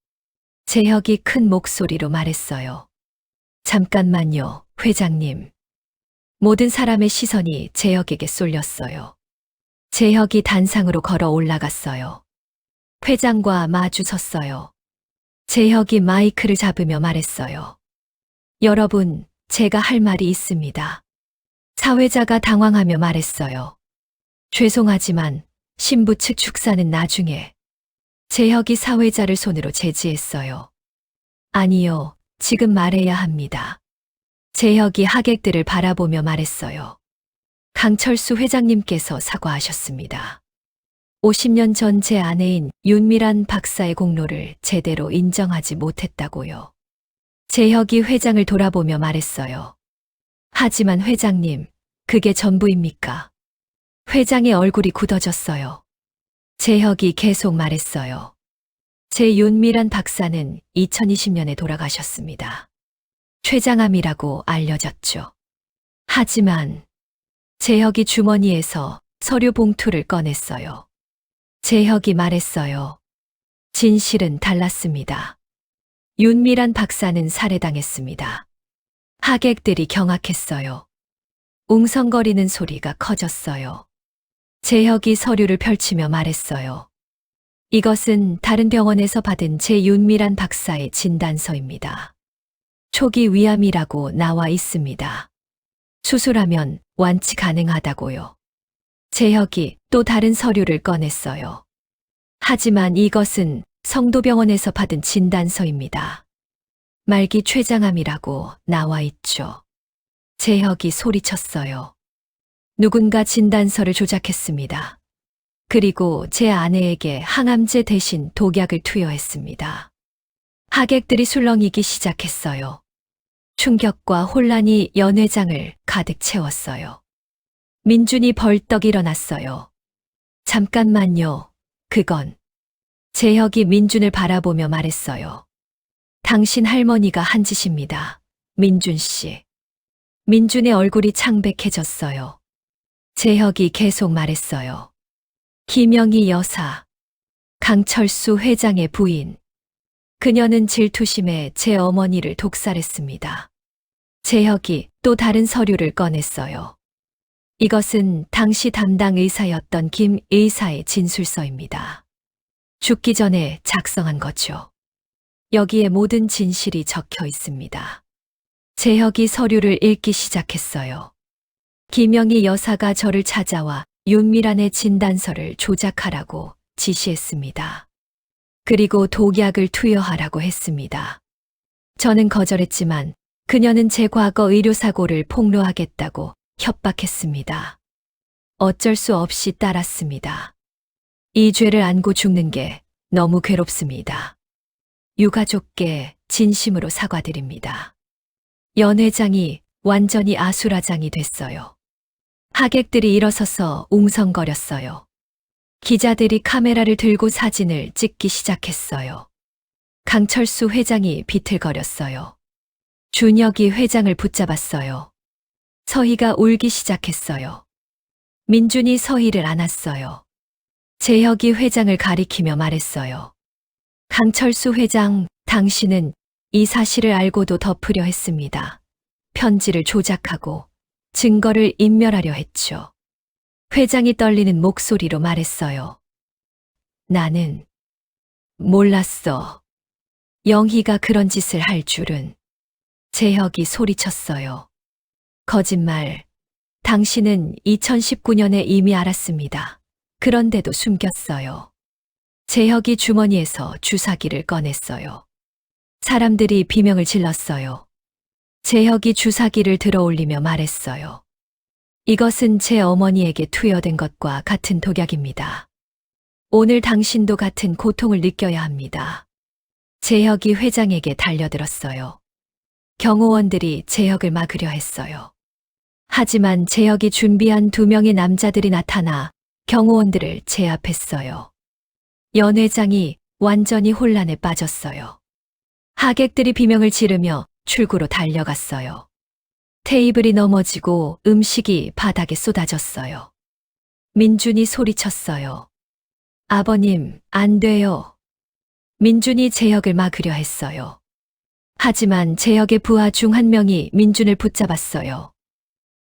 재혁이 큰 목소리로 말했어요. 잠깐만요, 회장님. 모든 사람의 시선이 재혁에게 쏠렸어요. 재혁이 단상으로 걸어 올라갔어요. 회장과 마주 섰어요. 재혁이 마이크를 잡으며 말했어요. 여러분, 제가 할 말이 있습니다. 사회자가 당황하며 말했어요. 죄송하지만 신부 측 축사는 나중에. 재혁이 사회자를 손으로 제지했어요. 아니요, 지금 말해야 합니다. 재혁이 하객들을 바라보며 말했어요. 강철수 회장님께서 사과하셨습니다. 50년 전 제 아내인 윤미란 박사의 공로를 제대로 인정하지 못했다고요. 재혁이 회장을 돌아보며 말했어요. 하지만 회장님, 그게 전부입니까? 회장의 얼굴이 굳어졌어요. 재혁이 계속 말했어요. 제 윤미란 박사는 2020년에 돌아가셨습니다. 췌장암이라고 알려졌죠. 하지만 재혁이 주머니에서 서류 봉투를 꺼냈어요. 재혁이 말했어요. 진실은 달랐습니다. 윤미란 박사는 살해당했습니다. 하객들이 경악했어요. 웅성거리는 소리가 커졌어요. 재혁이 서류를 펼치며 말했어요. 이것은 다른 병원에서 받은 제 윤미란 박사의 진단서입니다. 초기 위암이라고 나와 있습니다. 수술하면 완치 가능하다고요. 재혁이 또 다른 서류를 꺼냈어요. 하지만 이것은 성도병원에서 받은 진단서입니다. 말기 췌장암이라고 나와 있죠. 재혁이 소리쳤어요. 누군가 진단서를 조작했습니다. 그리고 제 아내에게 항암제 대신 독약을 투여했습니다. 하객들이 술렁이기 시작했어요. 충격과 혼란이 연회장을 가득 채웠어요. 민준이 벌떡 일어났어요. 잠깐만요. 그건. 재혁이 민준을 바라보며 말했어요. 당신 할머니가 한 짓입니다. 민준 씨. 민준의 얼굴이 창백해졌어요. 재혁이 계속 말했어요. 김영희 여사, 강철수 회장의 부인. 그녀는 질투심에 제 어머니를 독살했습니다. 재혁이 또 다른 서류를 꺼냈어요. 이것은 당시 담당 의사였던 김 의사의 진술서입니다. 죽기 전에 작성한 거죠. 여기에 모든 진실이 적혀 있습니다. 재혁이 서류를 읽기 시작했어요. 김영희 여사가 저를 찾아와 윤미란의 진단서를 조작하라고 지시했습니다. 그리고 독약을 투여하라고 했습니다. 저는 거절했지만 그녀는 제 과거 의료사고를 폭로하겠다고 협박했습니다. 어쩔 수 없이 따랐습니다. 이 죄를 안고 죽는 게 너무 괴롭습니다. 유가족께 진심으로 사과드립니다. 연 회장이 완전히 아수라장이 됐어요. 하객들이 일어서서 웅성거렸어요. 기자들이 카메라를 들고 사진을 찍기 시작했어요. 강철수 회장이 비틀거렸어요. 준혁이 회장을 붙잡았어요. 서희가 울기 시작했어요. 민준이 서희를 안았어요. 재혁이 회장을 가리키며 말했어요. 강철수 회장, 당신은 이 사실을 알고도 덮으려 했습니다. 편지를 조작하고 증거를 인멸하려 했죠. 회장이 떨리는 목소리로 말했어요. 나는 몰랐어. 영희가 그런 짓을 할 줄은. 재혁이 소리쳤어요. 거짓말. 당신은 2019년에 이미 알았습니다. 그런데도 숨겼어요. 재혁이 주머니에서 주사기를 꺼냈어요. 사람들이 비명을 질렀어요. 재혁이 주사기를 들어 올리며 말했어요. 이것은 제 어머니에게 투여된 것과 같은 독약입니다. 오늘 당신도 같은 고통을 느껴야 합니다. 재혁이 회장에게 달려들었어요. 경호원들이 재혁을 막으려 했어요. 하지만 재혁이 준비한 2명의 남자들이 나타나 경호원들을 제압했어요. 연 회장이 완전히 혼란에 빠졌어요. 하객들이 비명을 지르며 출구로 달려갔어요. 테이블이 넘어지고 음식이 바닥에 쏟아졌어요. 민준이 소리쳤어요. 아버님, 안 돼요. 민준이 재혁을 막으려 했어요. 하지만 재혁의 부하 중 한 명이 민준을 붙잡았어요.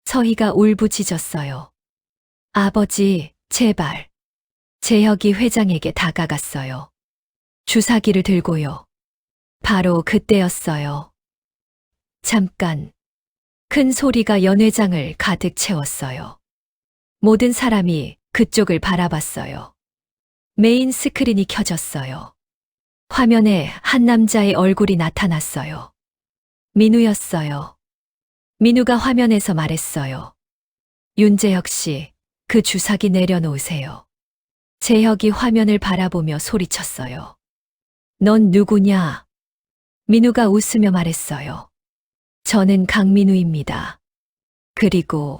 서희가 울부짖었어요. 아버지, 제발. 재혁이 회장에게 다가갔어요. 주사기를 들고요. 바로 그때였어요. 잠깐. 큰 소리가 연 회장을 가득 채웠어요. 모든 사람이 그쪽을 바라봤어요. 메인 스크린이 켜졌어요. 화면에 한 남자의 얼굴이 나타났어요. 민우였어요. 민우가 화면에서 말했어요. 윤재혁 씨, 그 주사기 내려놓으세요. 재혁이 화면을 바라보며 소리쳤어요. 넌 누구냐? 민우가 웃으며 말했어요. 저는 강민우입니다. 그리고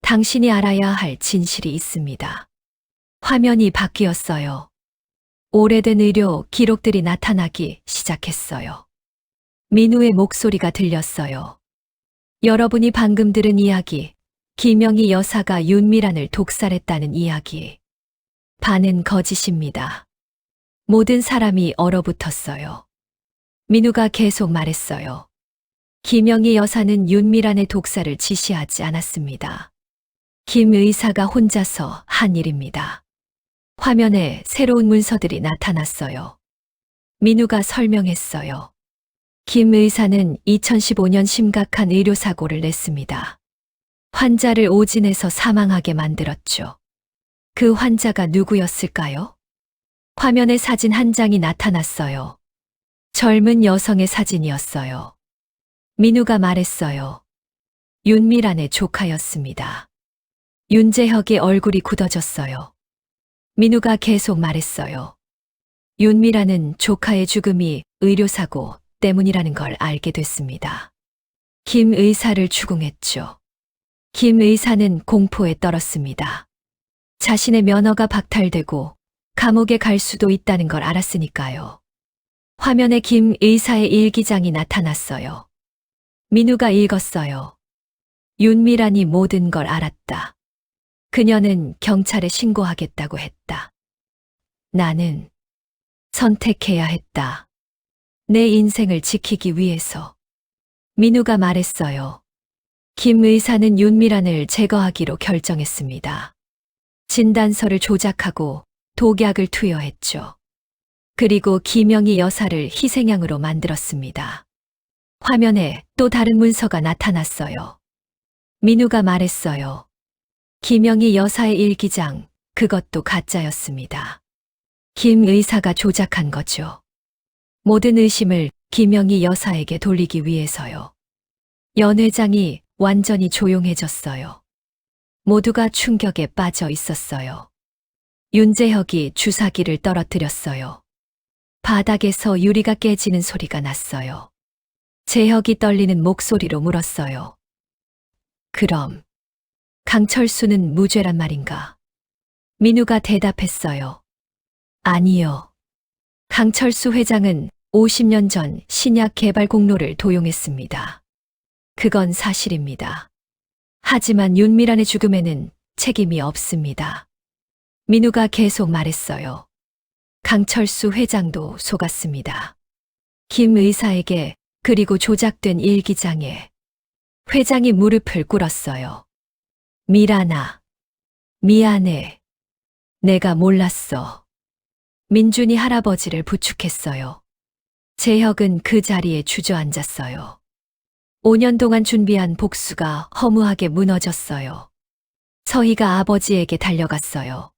당신이 알아야 할 진실이 있습니다. 화면이 바뀌었어요. 오래된 의료 기록들이 나타나기 시작했어요. 민우의 목소리가 들렸어요. 여러분이 방금 들은 이야기, 김영희 여사가 윤미란을 독살했다는 이야기. 반은 거짓입니다. 모든 사람이 얼어붙었어요. 민우가 계속 말했어요. 김영희 여사는 윤미란의 독살을 지시하지 않았습니다. 김 의사가 혼자서 한 일입니다. 화면에 새로운 문서들이 나타났어요. 민우가 설명했어요. 김 의사는 2015년 심각한 의료사고를 냈습니다. 환자를 오진해서 사망하게 만들었죠. 그 환자가 누구였을까요? 화면에 사진 한 장이 나타났어요. 젊은 여성의 사진이었어요. 민우가 말했어요. 윤미란의 조카였습니다. 윤재혁의 얼굴이 굳어졌어요. 민우가 계속 말했어요. 윤미란은 조카의 죽음이 의료사고 때문이라는 걸 알게 됐습니다. 김 의사를 추궁했죠. 김 의사는 공포에 떨었습니다. 자신의 면허가 박탈되고 감옥에 갈 수도 있다는 걸 알았으니까요. 화면에 김 의사의 일기장이 나타났어요. 민우가 읽었어요. 윤미란이 모든 걸 알았다. 그녀는 경찰에 신고하겠다고 했다. 나는 선택해야 했다. 내 인생을 지키기 위해서. 민우가 말했어요. 김 의사는 윤미란을 제거하기로 결정했습니다. 진단서를 조작하고 독약을 투여했죠. 그리고 김영희 여사를 희생양으로 만들었습니다. 화면에 또 다른 문서가 나타났어요. 민우가 말했어요. 김영희 여사의 일기장, 그것도 가짜였습니다. 김 의사가 조작한 거죠. 모든 의심을 김영희 여사에게 돌리기 위해서요. 연 회장이 완전히 조용해졌어요. 모두가 충격에 빠져 있었어요. 윤재혁이 주사기를 떨어뜨렸어요. 바닥에서 유리가 깨지는 소리가 났어요. 재혁이 떨리는 목소리로 물었어요. 그럼 강철수는 무죄란 말인가? 민우가 대답했어요. 아니요. 강철수 회장은 50년 전 신약 개발 공로를 도용했습니다. 그건 사실입니다. 하지만 윤미란의 죽음에는 책임이 없습니다. 민우가 계속 말했어요. 강철수 회장도 속았습니다. 김 의사에게, 그리고 조작된 일기장에. 회장이 무릎을 꿇었어요. 미란아, 미안해. 내가 몰랐어. 민준이 할아버지를 부축했어요. 재혁은 그 자리에 주저앉았어요. 5년 동안 준비한 복수가 허무하게 무너졌어요. 서희가 아버지에게 달려갔어요.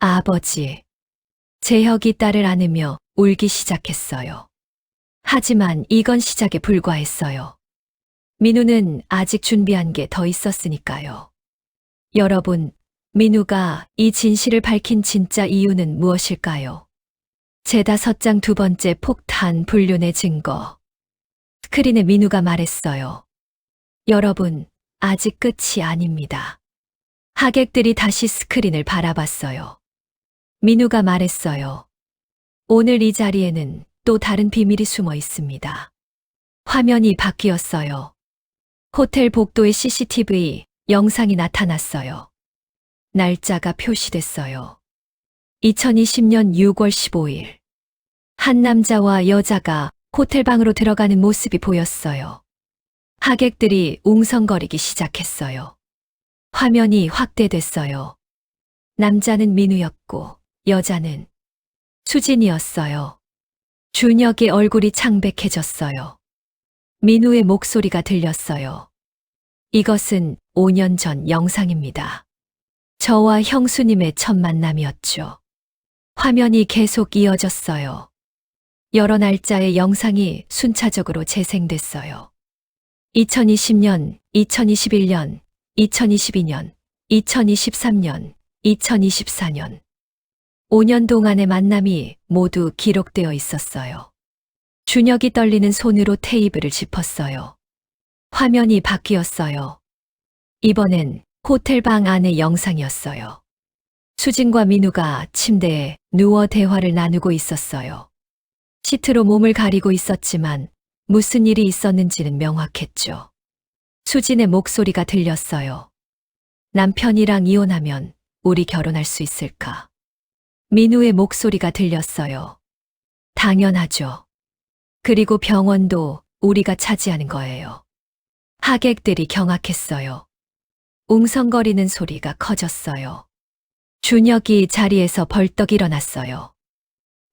아버지. 재혁이 딸을 안으며 울기 시작했어요. 하지만 이건 시작에 불과했어요. 민우는 아직 준비한 게 더 있었으니까요. 여러분, 민우가 이 진실을 밝힌 진짜 이유는 무엇일까요? 제5장 두 번째 폭탄 불륜의 증거. 스크린에 민우가 말했어요. 여러분, 아직 끝이 아닙니다. 하객들이 다시 스크린을 바라봤어요. 민우가 말했어요. 오늘 이 자리에는 또 다른 비밀이 숨어 있습니다. 화면이 바뀌었어요. 호텔 복도의 CCTV 영상이 나타났어요. 날짜가 표시됐어요. 2020년 6월 15일. 한 남자와 여자가 호텔 방으로 들어가는 모습이 보였어요. 하객들이 웅성거리기 시작했어요. 화면이 확대됐어요. 남자는 민우였고 여자는 수진이었어요. 준혁의 얼굴이 창백해졌어요. 민우의 목소리가 들렸어요. 이것은 5년 전 영상입니다. 저와 형수님의 첫 만남이었죠. 화면이 계속 이어졌어요. 여러 날짜의 영상이 순차적으로 재생됐어요. 2020년, 2021년, 2022년, 2023년, 2024년. 5년 동안의 만남이 모두 기록되어 있었어요. 준혁이 떨리는 손으로 테이블을 짚었어요. 화면이 바뀌었어요. 이번엔 호텔 방 안의 영상이었어요. 수진과 민우가 침대에 누워 대화를 나누고 있었어요. 시트로 몸을 가리고 있었지만 무슨 일이 있었는지는 명확했죠. 수진의 목소리가 들렸어요. 남편이랑 이혼하면 우리 결혼할 수 있을까? 민우의 목소리가 들렸어요. 당연하죠. 그리고 병원도 우리가 차지하는 거예요. 하객들이 경악했어요. 웅성거리는 소리가 커졌어요. 준혁이 자리에서 벌떡 일어났어요.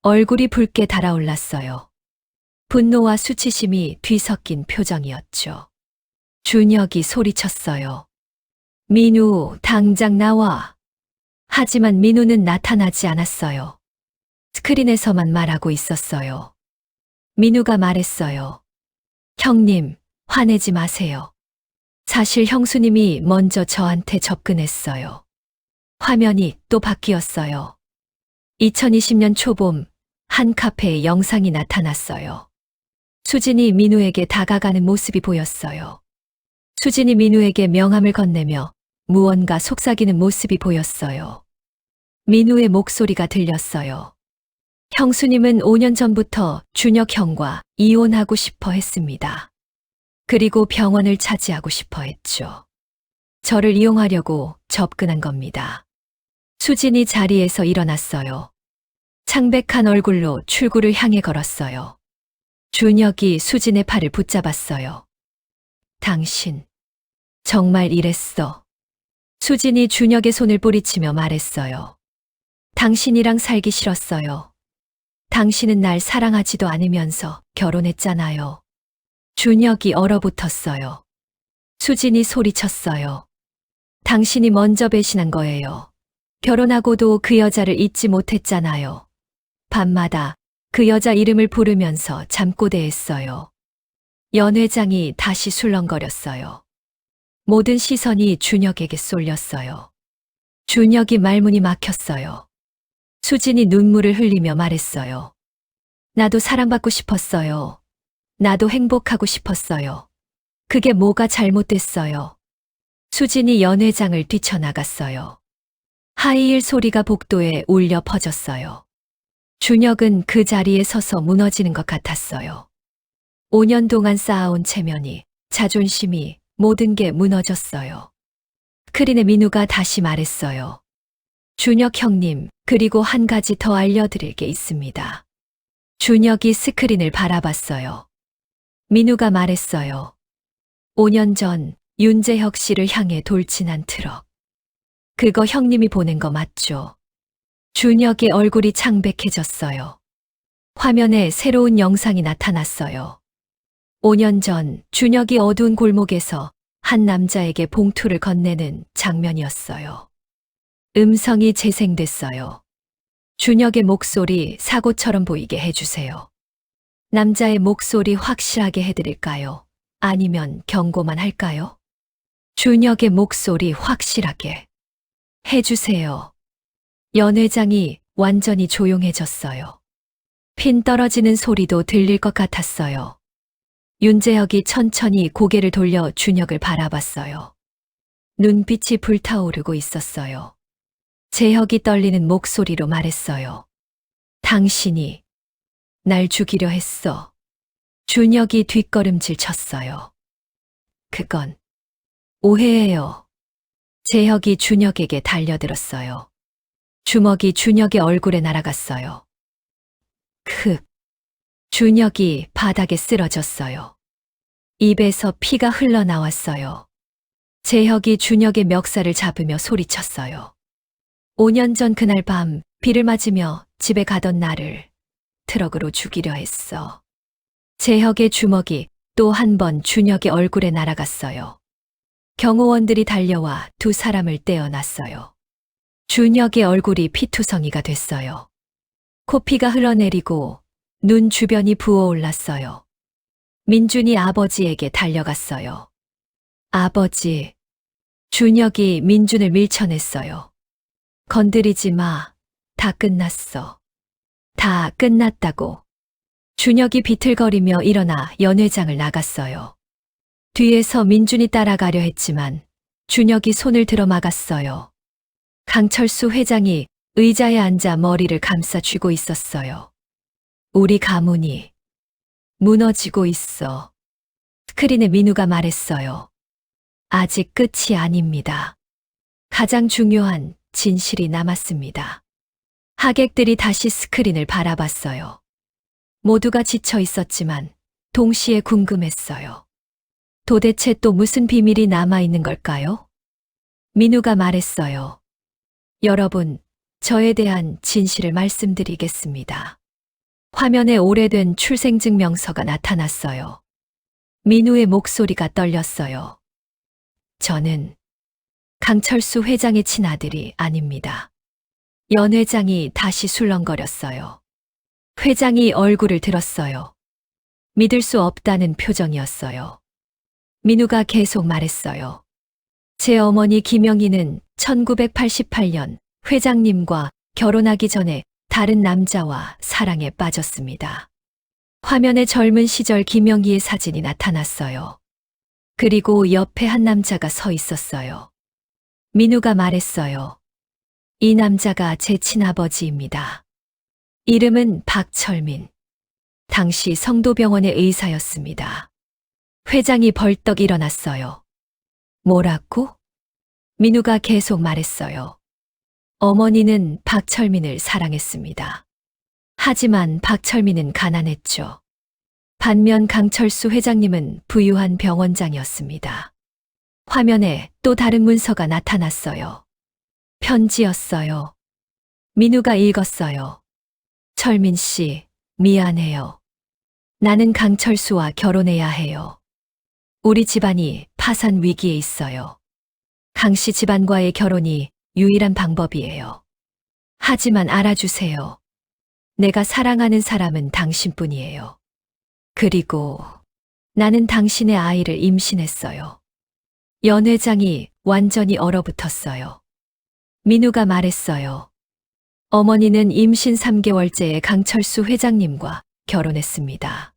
얼굴이 붉게 달아올랐어요. 분노와 수치심이 뒤섞인 표정이었죠. 준혁이 소리쳤어요. 민우, 당장 나와. 하지만 민우는 나타나지 않았어요. 스크린에서만 말하고 있었어요. 민우가 말했어요. 형님, 화내지 마세요. 사실 형수님이 먼저 저한테 접근했어요. 화면이 또 바뀌었어요. 2020년 초봄, 한 카페에 영상이 나타났어요. 수진이 민우에게 다가가는 모습이 보였어요. 수진이 민우에게 명함을 건네며 무언가 속삭이는 모습이 보였어요. 민우의 목소리가 들렸어요. 형수님은 5년 전부터 준혁 형과 이혼하고 싶어 했습니다. 그리고 병원을 차지하고 싶어 했죠. 저를 이용하려고 접근한 겁니다. 수진이 자리에서 일어났어요. 창백한 얼굴로 출구를 향해 걸었어요. 준혁이 수진의 팔을 붙잡았어요. 당신, 정말 이랬어. 수진이 준혁의 손을 뿌리치며 말했어요. 당신이랑 살기 싫었어요. 당신은 날 사랑하지도 않으면서 결혼했잖아요. 준혁이 얼어붙었어요. 수진이 소리쳤어요. 당신이 먼저 배신한 거예요. 결혼하고도 그 여자를 잊지 못했잖아요. 밤마다 그 여자 이름을 부르면서 잠꼬대했어요. 연 회장이 다시 술렁거렸어요. 모든 시선이 준혁에게 쏠렸어요. 준혁이 말문이 막혔어요. 수진이 눈물을 흘리며 말했어요. 나도 사랑받고 싶었어요. 나도 행복하고 싶었어요. 그게 뭐가 잘못됐어요. 수진이 연 회장을 뛰쳐나갔어요. 하이힐 소리가 복도에 울려 퍼졌어요. 준혁은 그 자리에 서서 무너지는 것 같았어요. 5년 동안 쌓아온 체면이, 자존심이, 모든 게 무너졌어요. 스크린에 민우가 다시 말했어요. 준혁 형님, 그리고 한 가지 더 알려드릴 게 있습니다. 준혁이 스크린을 바라봤어요. 민우가 말했어요. 5년 전 윤재혁 씨를 향해 돌진한 트럭. 그거 형님이 보낸 거 맞죠? 준혁의 얼굴이 창백해졌어요. 화면에 새로운 영상이 나타났어요. 5년 전 준혁이 어두운 골목에서 한 남자에게 봉투를 건네는 장면이었어요. 음성이 재생됐어요. 준혁의 목소리 사고처럼 보이게 해주세요. 남자의 목소리 확실하게 해드릴까요? 아니면 경고만 할까요? 준혁의 목소리 확실하게 해주세요. 연 회장이 완전히 조용해졌어요. 핀 떨어지는 소리도 들릴 것 같았어요. 윤재혁이 천천히 고개를 돌려 준혁을 바라봤어요. 눈빛이 불타오르고 있었어요. 재혁이 떨리는 목소리로 말했어요. 당신이 날 죽이려 했어. 준혁이 뒷걸음질 쳤어요. 그건 오해예요. 재혁이 준혁에게 달려들었어요. 주먹이 준혁의 얼굴에 날아갔어요. 준혁이 바닥에 쓰러졌어요. 입에서 피가 흘러나왔어요. 재혁이 준혁의 멱살을 잡으며 소리쳤어요. 5년 전 그날 밤 비를 맞으며 집에 가던 나를 트럭으로 죽이려 했어. 재혁의 주먹이 또 한 번 준혁의 얼굴에 날아갔어요. 경호원들이 달려와 두 사람을 떼어놨어요. 준혁의 얼굴이 피투성이가 됐어요. 코피가 흘러내리고 눈 주변이 부어올랐어요. 민준이 아버지에게 달려갔어요. 아버지. 준혁이 민준을 밀쳐냈어요. 건드리지 마. 다 끝났어. 다 끝났다고. 준혁이 비틀거리며 일어나 연 회장을 나갔어요. 뒤에서 민준이 따라가려 했지만 준혁이 손을 들어 막았어요. 강철수 회장이 의자에 앉아 머리를 감싸 쥐고 있었어요. 우리 가문이 무너지고 있어. 스크린에 민우가 말했어요. 아직 끝이 아닙니다. 가장 중요한 진실이 남았습니다. 하객들이 다시 스크린을 바라봤어요. 모두가 지쳐 있었지만 동시에 궁금했어요. 도대체 또 무슨 비밀이 남아있는 걸까요? 민우가 말했어요. 여러분, 저에 대한 진실을 말씀드리겠습니다. 화면에 오래된 출생증명서가 나타났어요. 민우의 목소리가 떨렸어요. 저는 강철수 회장의 친아들이 아닙니다. 연 회장이 다시 술렁거렸어요. 회장이 얼굴을 들었어요. 믿을 수 없다는 표정이었어요. 민우가 계속 말했어요. 제 어머니 김영희는 1988년 회장님과 결혼하기 전에 다른 남자와 사랑에 빠졌습니다. 화면에 젊은 시절 김영희의 사진이 나타났어요. 그리고 옆에 한 남자가 서 있었어요. 민우가 말했어요. 이 남자가 제 친아버지입니다. 이름은 박철민. 당시 성도병원의 의사였습니다. 회장이 벌떡 일어났어요. 뭐라고? 민우가 계속 말했어요. 어머니는 박철민을 사랑했습니다. 하지만 박철민은 가난했죠. 반면 강철수 회장님은 부유한 병원장이었습니다. 화면에 또 다른 문서가 나타났어요. 편지였어요. 민우가 읽었어요. 철민 씨, 미안해요. 나는 강철수와 결혼해야 해요. 우리 집안이 파산 위기에 있어요. 강 씨 집안과의 결혼이 유일한 방법이에요. 하지만 알아주세요. 내가 사랑하는 사람은 당신뿐이에요. 그리고 나는 당신의 아이를 임신했어요. 연 회장이 완전히 얼어붙었어요. 민우가 말했어요. 어머니는 임신 3개월째의 강철수 회장님과 결혼했습니다.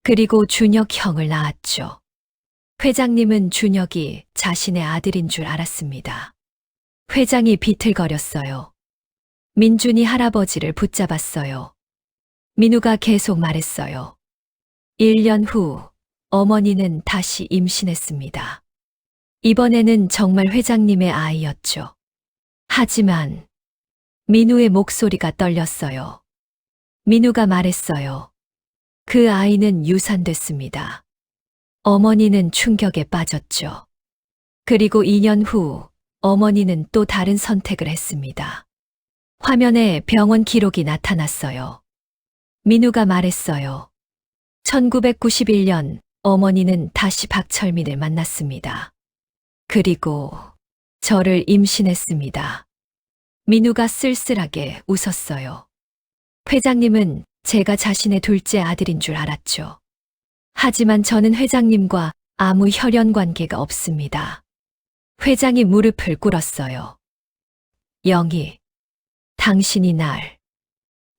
그리고 준혁 형을 낳았죠. 회장님은 준혁이 자신의 아들인 줄 알았습니다. 회장이 비틀거렸어요. 민준이 할아버지를 붙잡았어요. 민우가 계속 말했어요. 1년 후 어머니는 다시 임신했습니다. 이번에는 정말 회장님의 아이였죠. 하지만 민우의 목소리가 떨렸어요. 민우가 말했어요. 그 아이는 유산됐습니다. 어머니는 충격에 빠졌죠. 그리고 2년 후 어머니는 또 다른 선택을 했습니다. 화면에 병원 기록이 나타났어요. 민우가 말했어요. 1991년 어머니는 다시 박철민을 만났습니다. 그리고 저를 임신했습니다. 민우가 쓸쓸하게 웃었어요. 회장님은 제가 자신의 둘째 아들인 줄 알았죠. 하지만 저는 회장님과 아무 혈연 관계가 없습니다. 회장이 무릎을 꿇었어요. 영희, 당신이 날.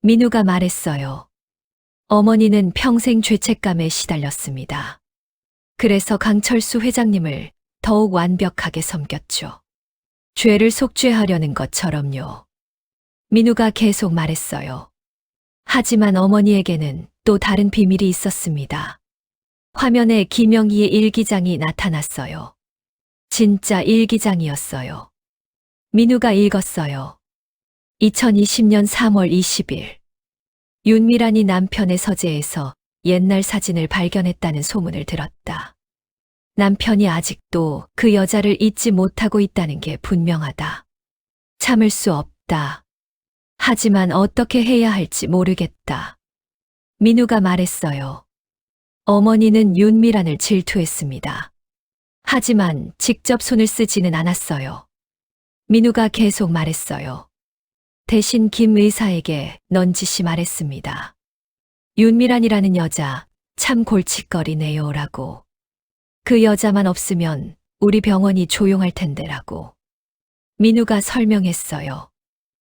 민우가 말했어요. 어머니는 평생 죄책감에 시달렸습니다. 그래서 강철수 회장님을 더욱 완벽하게 섬겼죠. 죄를 속죄하려는 것처럼요. 민우가 계속 말했어요. 하지만 어머니에게는 또 다른 비밀이 있었습니다. 화면에 김영희의 일기장이 나타났어요. 진짜 일기장이었어요. 민우가 읽었어요. 2020년 3월 20일. 윤미란이 남편의 서재에서 옛날 사진을 발견했다는 소문을 들었다. 남편이 아직도 그 여자를 잊지 못하고 있다는 게 분명하다. 참을 수 없다. 하지만 어떻게 해야 할지 모르겠다. 민우가 말했어요. 어머니는 윤미란을 질투했습니다. 하지만 직접 손을 쓰지는 않았어요. 민우가 계속 말했어요. 대신 김 의사에게 넌지시 말했습니다. 윤미란이라는 여자 참 골칫거리네요 라고. 그 여자만 없으면 우리 병원이 조용할 텐데라고. 민우가 설명했어요.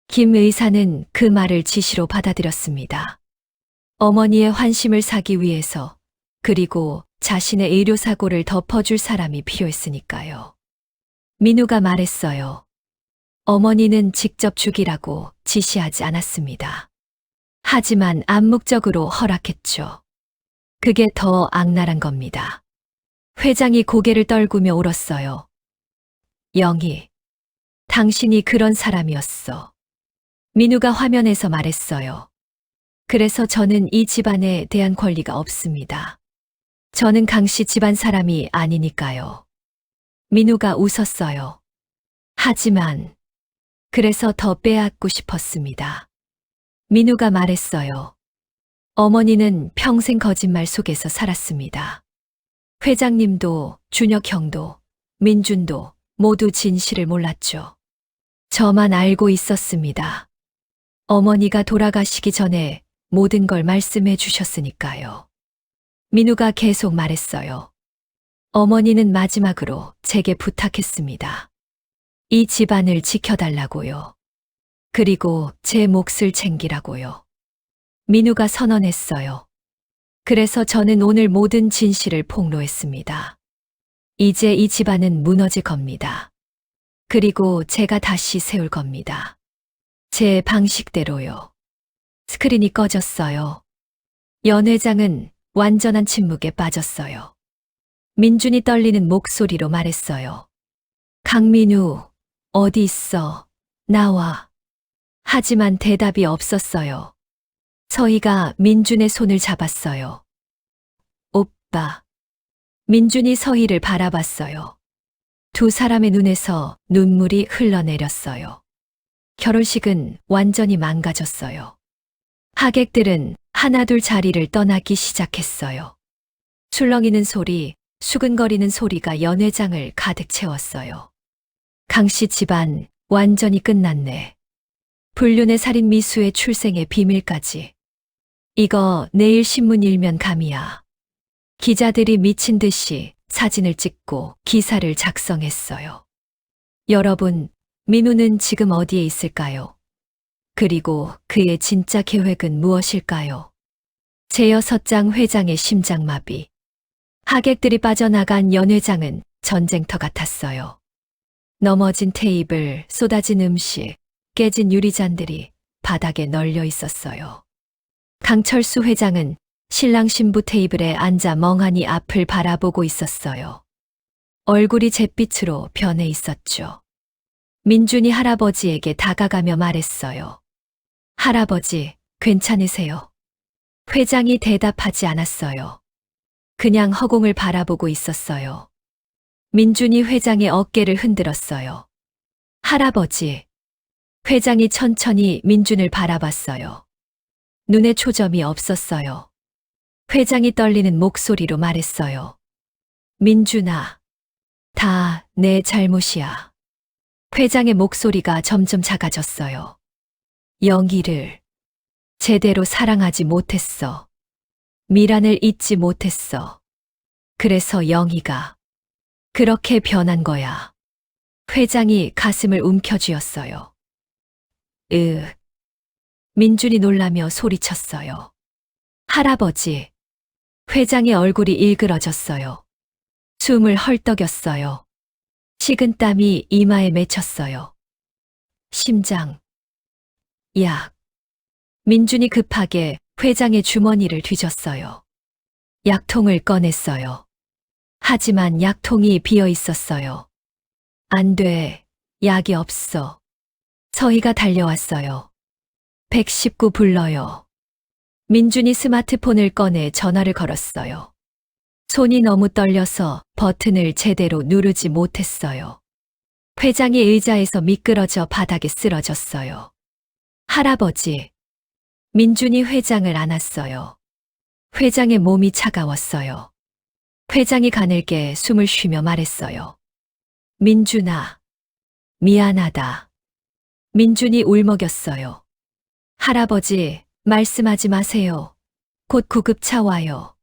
김 의사는 그 말을 지시로 받아들였습니다. 어머니의 환심을 사기 위해서 그리고 자신의 의료사고를 덮어줄 사람이 필요했으니까요. 민우가 말했어요. 어머니는 직접 죽이라고 지시하지 않았습니다. 하지만 암묵적으로 허락했죠. 그게 더 악랄한 겁니다. 회장이 고개를 떨구며 울었어요. 영희, 당신이 그런 사람이었어. 민우가 화면에서 말했어요. 그래서 저는 이 집안에 대한 권리가 없습니다. 저는 강씨 집안 사람이 아니니까요. 민우가 웃었어요. 하지만 그래서 더 빼앗고 싶었습니다. 민우가 말했어요. 어머니는 평생 거짓말 속에서 살았습니다. 회장님도 준혁 형도 민준도 모두 진실을 몰랐죠. 저만 알고 있었습니다. 어머니가 돌아가시기 전에 모든 걸 말씀해 주셨으니까요. 민우가 계속 말했어요. 어머니는 마지막으로 제게 부탁했습니다. 이 집안을 지켜달라고요. 그리고 제 몫을 챙기라고요. 민우가 선언했어요. 그래서 저는 오늘 모든 진실을 폭로했습니다. 이제 이 집안은 무너질 겁니다. 그리고 제가 다시 세울 겁니다. 제 방식대로요. 스크린이 꺼졌어요. 연 회장은 완전한 침묵에 빠졌어요. 민준이 떨리는 목소리로 말했어요. 강민우, 어디 있어? 나와. 하지만 대답이 없었어요. 서희가 민준의 손을 잡았어요. 아빠. 민준이 서희를 바라봤어요. 두 사람의 눈에서 눈물이 흘러내렸어요. 결혼식은 완전히 망가졌어요. 하객들은 하나둘 자리를 떠나기 시작했어요. 술렁이는 소리, 수근거리는 소리가 연회장을 가득 채웠어요. 강씨 집안 완전히 끝났네. 불륜의 살인 미수의 출생의 비밀까지. 이거 내일 신문 일면 감이야. 기자들이 미친 듯이 사진을 찍고 기사를 작성했어요. 여러분, 민우는 지금 어디에 있을까요? 그리고 그의 진짜 계획은 무엇일까요? 제6장 회장의 심장마비. 하객들이 빠져나간 연회장은 전쟁터 같았어요. 넘어진 테이블, 쏟아진 음식, 깨진 유리잔들이 바닥에 널려 있었어요. 강철수 회장은 신랑 신부 테이블에 앉아 멍하니 앞을 바라보고 있었어요. 얼굴이 잿빛으로 변해 있었죠. 민준이 할아버지에게 다가가며 말했어요. 할아버지, 괜찮으세요? 회장이 대답하지 않았어요. 그냥 허공을 바라보고 있었어요. 민준이 회장의 어깨를 흔들었어요. 할아버지. 회장이 천천히 민준을 바라봤어요. 눈에 초점이 없었어요. 회장이 떨리는 목소리로 말했어요. 민준아, 다 내 잘못이야. 회장의 목소리가 점점 작아졌어요. 영희를 제대로 사랑하지 못했어. 미란을 잊지 못했어. 그래서 영희가 그렇게 변한 거야. 회장이 가슴을 움켜쥐었어요. 민준이 놀라며 소리쳤어요. 할아버지. 회장의 얼굴이 일그러졌어요. 숨을 헐떡였어요. 식은땀이 이마에 맺혔어요. 심장. 약. 민준이 급하게 회장의 주머니를 뒤졌어요. 약통을 꺼냈어요. 하지만 약통이 비어 있었어요. 안 돼. 약이 없어. 서희가 달려왔어요. 119 불러요. 민준이 스마트폰을 꺼내 전화를 걸었어요. 손이 너무 떨려서 버튼을 제대로 누르지 못했어요. 회장이 의자에서 미끄러져 바닥에 쓰러졌어요. 할아버지. 민준이 회장을 안았어요. 회장의 몸이 차가웠어요. 회장이 가늘게 숨을 쉬며 말했어요. 민준아, 미안하다. 민준이 울먹였어요. 할아버지, 말씀하지 마세요. 곧 구급차 와요.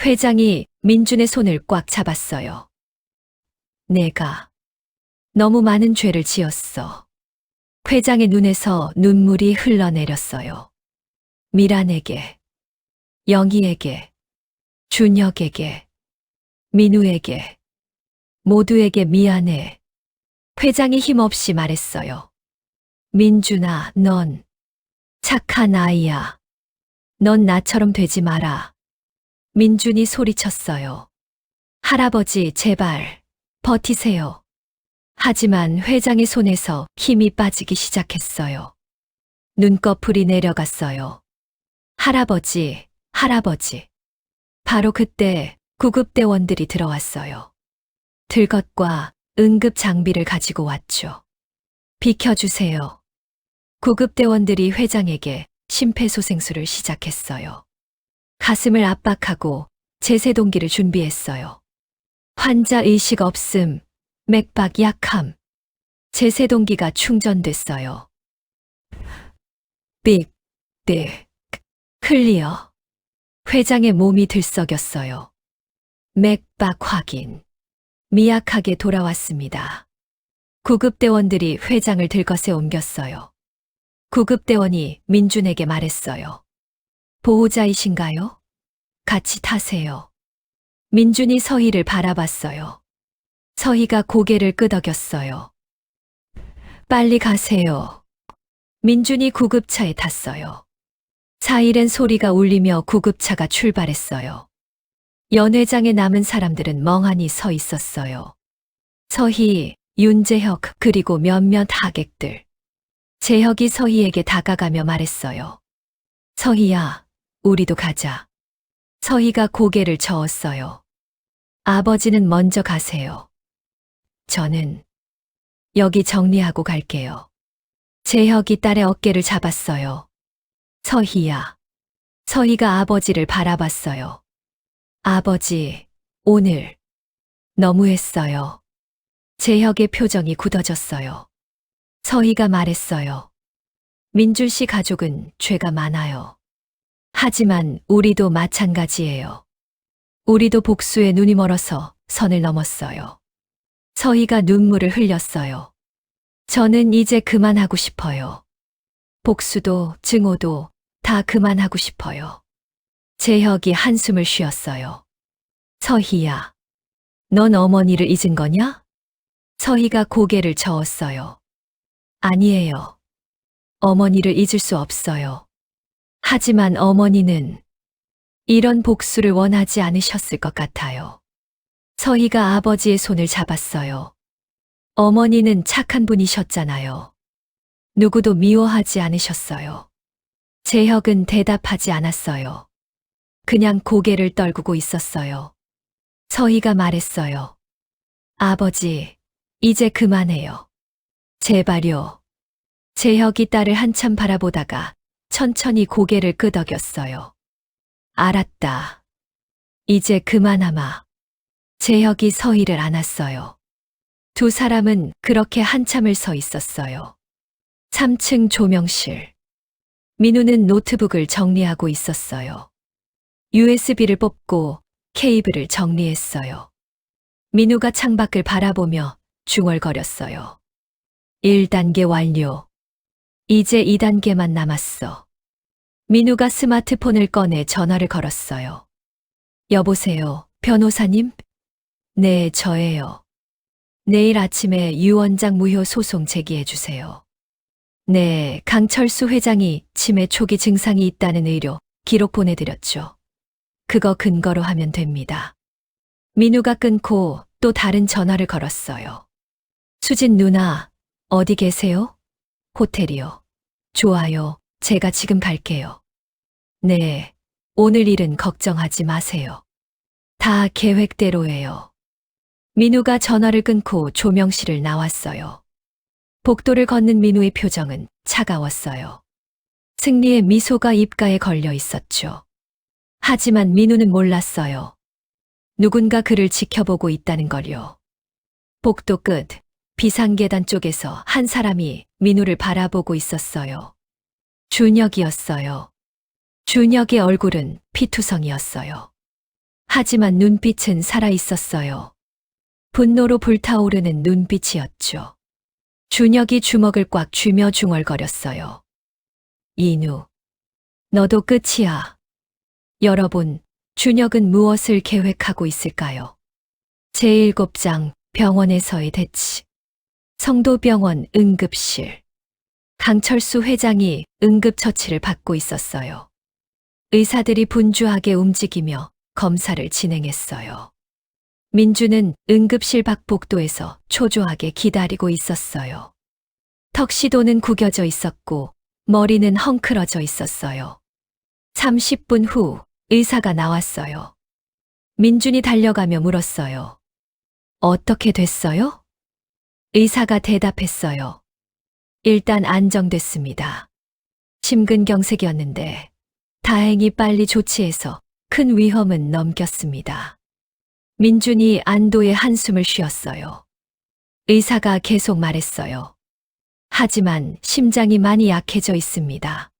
회장이 민준의 손을 꽉 잡았어요. 내가 너무 많은 죄를 지었어. 회장의 눈에서 눈물이 흘러내렸어요. 미란에게, 영희에게, 준혁에게, 민우에게, 모두에게 미안해. 회장이 힘없이 말했어요. 민준아, 넌 착한 아이야. 넌 나처럼 되지 마라. 민준이 소리쳤어요. 할아버지, 제발, 버티세요. 하지만 회장의 손에서 힘이 빠지기 시작했어요. 눈꺼풀이 내려갔어요. 할아버지, 할아버지. 바로 그때 구급대원들이 들어왔어요. 들것과 응급 장비를 가지고 왔죠. 비켜주세요. 구급대원들이 회장에게 심폐소생술을 시작했어요. 가슴을 압박하고 제세동기를 준비했어요. 환자 의식 없음, 맥박 약함. 제세동기가 충전됐어요. 삑, 클리어. 회장의 몸이 들썩였어요. 맥박 확인. 미약하게 돌아왔습니다. 구급대원들이 회장을 들것에 옮겼어요. 구급대원이 민준에게 말했어요. 보호자이신가요? 같이 타세요. 민준이 서희를 바라봤어요. 서희가 고개를 끄덕였어요. 빨리 가세요. 민준이 구급차에 탔어요. 사이렌 소리가 울리며 구급차가 출발했어요. 연회장에 남은 사람들은 멍하니 서 있었어요. 서희, 윤재혁, 그리고 몇몇 하객들. 재혁이 서희에게 다가가며 말했어요. 서희야, 우리도 가자. 서희가 고개를 저었어요. 아버지는 먼저 가세요. 저는 여기 정리하고 갈게요. 재혁이 딸의 어깨를 잡았어요. 서희야. 서희가 아버지를 바라봤어요. 아버지, 오늘 너무했어요. 재혁의 표정이 굳어졌어요. 서희가 말했어요. 민준 씨 가족은 죄가 많아요. 하지만 우리도 마찬가지예요. 우리도 복수에 눈이 멀어서 선을 넘었어요. 서희가 눈물을 흘렸어요. 저는 이제 그만하고 싶어요. 복수도 증오도 다 그만하고 싶어요. 재혁이 한숨을 쉬었어요. 서희야, 넌 어머니를 잊은 거냐? 서희가 고개를 저었어요. 아니에요. 어머니를 잊을 수 없어요. 하지만 어머니는 이런 복수를 원하지 않으셨을 것 같아요. 서희가 아버지의 손을 잡았어요. 어머니는 착한 분이셨잖아요. 누구도 미워하지 않으셨어요. 재혁은 대답하지 않았어요. 그냥 고개를 떨구고 있었어요. 서희가 말했어요. 아버지, 이제 그만해요. 제발요. 재혁이 딸을 한참 바라보다가 천천히 고개를 끄덕였어요. 알았다. 이제 그만하마. 재혁이 서희를 안았어요. 두 사람은 그렇게 한참을 서 있었어요. 3층 조명실. 민우는 노트북을 정리하고 있었어요. USB를 뽑고 케이블을 정리했어요. 민우가 창밖을 바라보며 중얼거렸어요. 1단계 완료. 이제 2단계만 남았어. 민우가 스마트폰을 꺼내 전화를 걸었어요. 여보세요, 변호사님? 네, 저예요. 내일 아침에 유 원장 무효 소송 제기해 주세요. 네, 강철수 회장이 치매 초기 증상이 있다는 의료 기록 보내드렸죠. 그거 근거로 하면 됩니다. 민우가 끊고 또 다른 전화를 걸었어요. 수진 누나, 어디 계세요? 호텔이요. 좋아요. 제가 지금 갈게요. 네, 오늘 일은 걱정하지 마세요. 다 계획대로예요. 민우가 전화를 끊고 조명실을 나왔어요. 복도를 걷는 민우의 표정은 차가웠어요. 승리의 미소가 입가에 걸려 있었죠. 하지만 민우는 몰랐어요. 누군가 그를 지켜보고 있다는 걸요. 복도 끝, 비상계단 쪽에서 한 사람이 민우를 바라보고 있었어요. 준혁이었어요. 준혁의 얼굴은 피투성이었어요. 하지만 눈빛은 살아있었어요. 분노로 불타오르는 눈빛이었죠. 준혁이 주먹을 꽉 쥐며 중얼거렸어요. 인우, 너도 끝이야. 여러분, 준혁은 무엇을 계획하고 있을까요? 제7장 병원에서의 대치. 성도병원 응급실. 강철수 회장이 응급처치를 받고 있었어요. 의사들이 분주하게 움직이며 검사를 진행했어요. 민주는 응급실 밖 복도에서 초조하게 기다리고 있었어요. 턱시도는 구겨져 있었고 머리는 헝클어져 있었어요. 30분 후 의사가 나왔어요. 민준이 달려가며 물었어요. 어떻게 됐어요? 의사가 대답했어요. 일단 안정됐습니다. 심근경색이었는데 다행히 빨리 조치해서 큰 위험은 넘겼습니다. 민준이 안도의 한숨을 쉬었어요. 의사가 계속 말했어요. 하지만 심장이 많이 약해져 있습니다.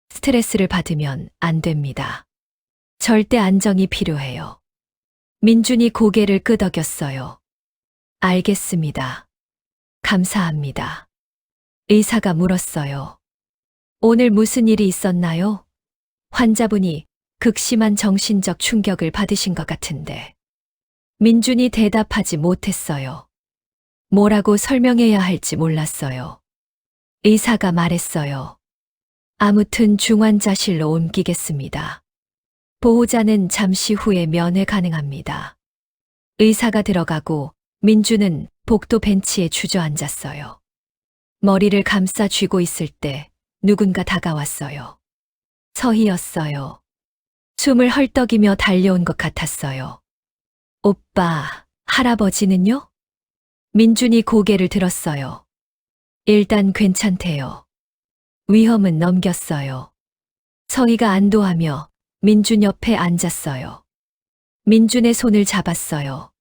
스트레스를 받으면 안 됩니다. 절대 안정이 필요해요. 민준이 고개를 끄덕였어요. 알겠습니다. 감사합니다. 의사가 물었어요. 오늘 무슨 일이 있었나요? 환자분이 극심한 정신적 충격을 받으신 것 같은데. 민준이 대답하지 못했어요. 뭐라고 설명해야 할지 몰랐어요. 의사가 말했어요. 아무튼 중환자실로 옮기겠습니다. 보호자는 잠시 후에 면회 가능합니다. 의사가 들어가고 민주는 복도 벤치에 주저앉았어요. 머리를 감싸 쥐고 있을 때 누군가 다가왔어요. 서희였어요. 숨을 헐떡이며 달려온 것 같았어요. 오빠, 할아버지는요? 민준이 고개를 들었어요. 일단 괜찮대요. 위험은 넘겼어요. 서희가 안도하며 민준 옆에 앉았어요. 민준의 손을 잡았어요.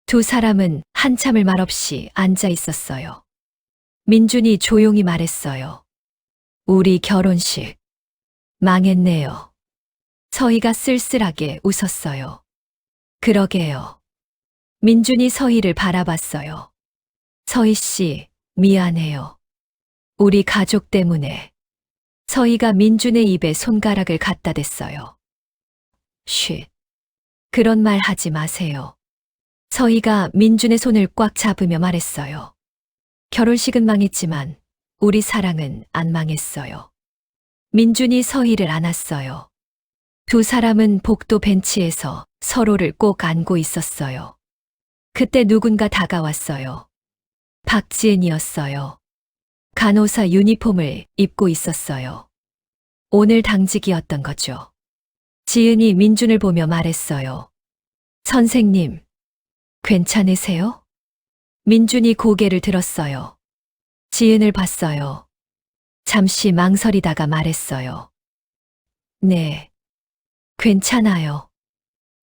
두 사람은 한참을 말없이 앉아 있었어요. 민준이 조용히 말했어요. 우리 결혼식 망했네요. 서희가 쓸쓸하게 웃었어요. 그러게요. 민준이 서희를 바라봤어요. 서희 씨, 미안해요. 우리 가족 때문에. 서희가 민준의 입에 손가락을 갖다 댔어요. 쉿. 그런 말 하지 마세요. 서희가 민준의 손을 꽉 잡으며 말했어요. 결혼식은 망했지만 우리 사랑은 안 망했어요. 민준이 서희를 안았어요. 두 사람은 복도 벤치에서 서로를 꼭 안고 있었어요. 그때 누군가 다가왔어요. 박지은이었어요. 간호사 유니폼을 입고 있었어요. 오늘 당직이었던 거죠. 지은이 민준을 보며 말했어요. 선생님, 괜찮으세요? 민준이 고개를 들었어요. 지은을 봤어요. 잠시 망설이다가 말했어요. 네, 괜찮아요.